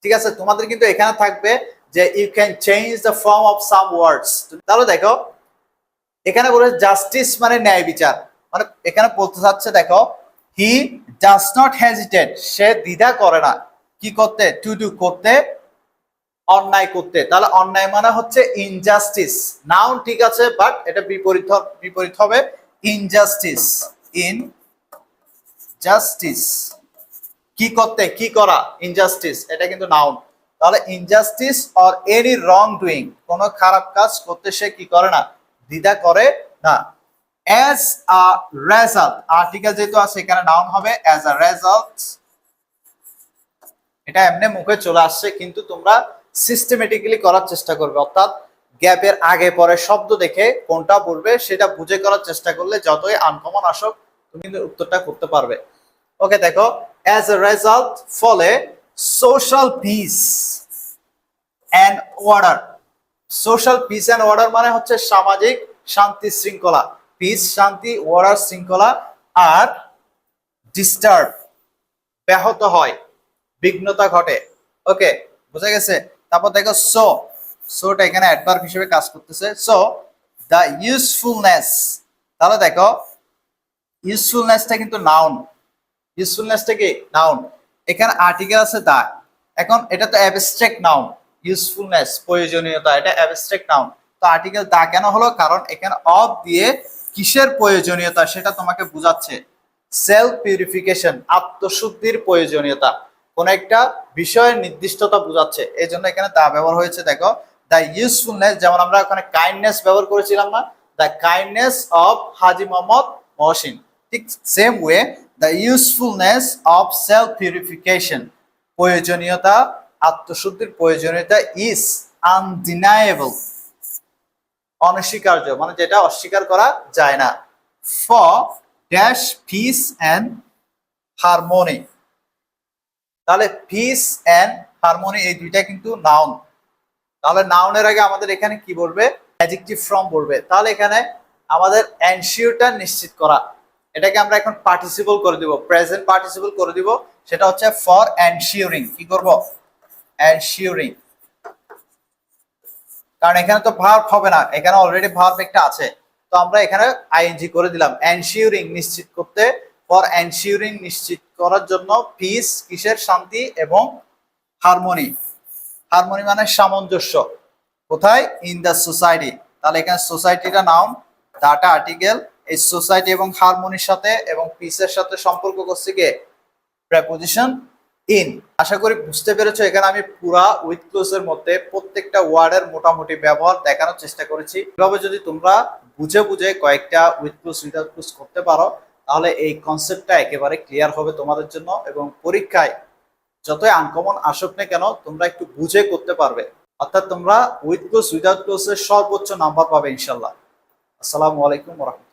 ঠিক আছে, তোমাদের কিন্তু এখানে থাকবে যে you can change the form of some words. তাহলে দেখো এখানে বলে জাস্টিস মানে ন্যায় বিচার, মানে এখানে বলতে চাচ্ছে দেখো হি ডাজ নট হেজিটেট, সে দ্বিধা করে না কি করতে, টু ডু করতে, অন্যায় করতে। তাহলে অন্যায় মানে হচ্ছে ইনজাস্টিস, নাউন ঠিক আছে বাট এটা বিপরীত, বিপরীত হবে ইনজাস্টিস, ইন জাস্টিস, কি করতে, কি করা, ইনজাস্টিস এটা কিন্তু নাউন। তাহলে injustice or any wrong doing, কোনো খারাপ কাজ করতে সে কি করে না, দ্বিধা করে না। অ্যাজ আ রেজাল্ট, আর্টিকেল যেহেতু আছে এখানে নাউন হবে, অ্যাজ আ রেজাল্ট, এটা এমনি মুখে চলে আসছে কিন্তু তোমরা সিস্টেমেটিক্যালি করার চেষ্টা করবে, অর্থাৎ গ্যাপের আগে পরে শব্দ দেখে কোনটা বলবে সেটা বুঝে করার চেষ্টা করলে যতই আনকমন আসুক তুমি কিন্তু উত্তরটা করতে পারবে। ওকে দেখো অ্যাজ এ রেজাল্ট, ফলে social piece and order, social piece and order মানে হচ্ছে সামাজিক শান্তি শৃঙ্খলা, পিস শান্তি, অর্ডার শৃঙ্খলা, আর ডিস্টার্ব ব্যাহত হয়, বিঘ্নতা ঘটে। ওকে বুঝা গেছে। তারপর দেখো সো, সোটা এখানে অ্যাডভার্ব হিসেবে কাজ করতেছে, সো দ্য ইউজফুলনেস, তাহলে দেখো ইউজফুলনেসটা কিন্তু নাউন, ইউজফুলনেসটা কি নাউন, এখানে আর্টিকেল আছে দা, এখন এটা তো অ্যাবস্ট্রাক্ট নাউন, ইউজফুলনেস প্রয়োজনীয়তা এটা অ্যাবস্ট্রাক্ট নাউন, তো আর্টিকেল দা কেন হলো, কারণ এখানে অফ দিয়ে কিসের প্রয়োজনীয়তা সেটা তোমাকে বোঝাচ্ছে, সেলফ পিউরিফিকেশন আত্মশুদ্ধির প্রয়োজনীয়তা, কোন একটা বিষয়ের নির্দিষ্টতা বোঝাচ্ছে, এই জন্য এখানে দা ব্যবহার হয়েছে। দেখো দ্য ইউজফুলনেস, যেমন আমরা ওখানে কাইন্ডনেস ব্যবহার করেছিলাম না, the kindness of Haji Mohammad Mohsin, ঠিক same way the usefulness of self purification, প্রয়োজনীয়তা আত্মশুদ্ধির প্রয়োজনীয়তা, ইজ আনডিনায়েবল, অনস্বীকার্য মানে যেটা অস্বীকার করা যায় না, for dash piece and harmony, তাহলে পিস অ্যান্ড হারমোনি এই দুইটা কিন্তু নাউন। তাহলে নাউনের আগে আমাদের এখানে কি বলবে, অ্যাডজেক্টিভ ফর্ম বলবে। তাহলে এখানে আমাদের এনশিওরটা নিশ্চিত করা, এটাকে আমরা এখন পার্টিসিপল করে দিব, প্রেজেন্ট পার্টিসিপল করে দিব, সেটা হচ্ছে ফর এনশিওরিং, কি করব, এনশিওরিং, কারণ এখানে তো ভার্ব হবে না, এখানে অলরেডি ভার্ব একটা আছে, তো আমরা এখানে আইএনজি করে দিলাম, এনশিওরিং নিশ্চিত করতে, ফর এনশিওরিং নিশ্চিত করার জন্য, পিস কিসের শান্তি, এবং হারমোনি, হারমোনি মানে সামঞ্জস্য, কোথায়? In the society. তাহলে এখানে সোসাইটিটা নাউন, দাটা আর্টিকেল, এই সোসাইটি এবং হারমোনির সাথে এবং পিসের সাথে সম্পর্ক করছে কে? Preposition in. আশা করি বুঝতে পেরেছো। এখানে আমি পুরা উইথ ক্লোজ এর মধ্যে প্রত্যেকটা ওয়ার্ডের মোটামুটি ব্যবহার দেখানোর চেষ্টা করেছি। এভাবে যদি তোমরা বুঝে বুঝে কয়েকটা উইথ ক্লোজ উইদাউট ক্লোজ করতে পারো, তাহলে এই কনসেপ্টটা একেবারে ক্লিয়ার হবে তোমাদের জন্য, এবং পরীক্ষায় যতই আনকমন আসুক না কেন তোমরা একটু বুঝে করতে পারবে। অর্থাৎ তোমরা উইথ ক্লোজ উইদাউট ক্লোজ এর সর্বোচ্চ নাম্বার পাবে ইনশাল্লাহ। আসসালামু আলাইকুম ওয়া রাহমাতুল্লাহ।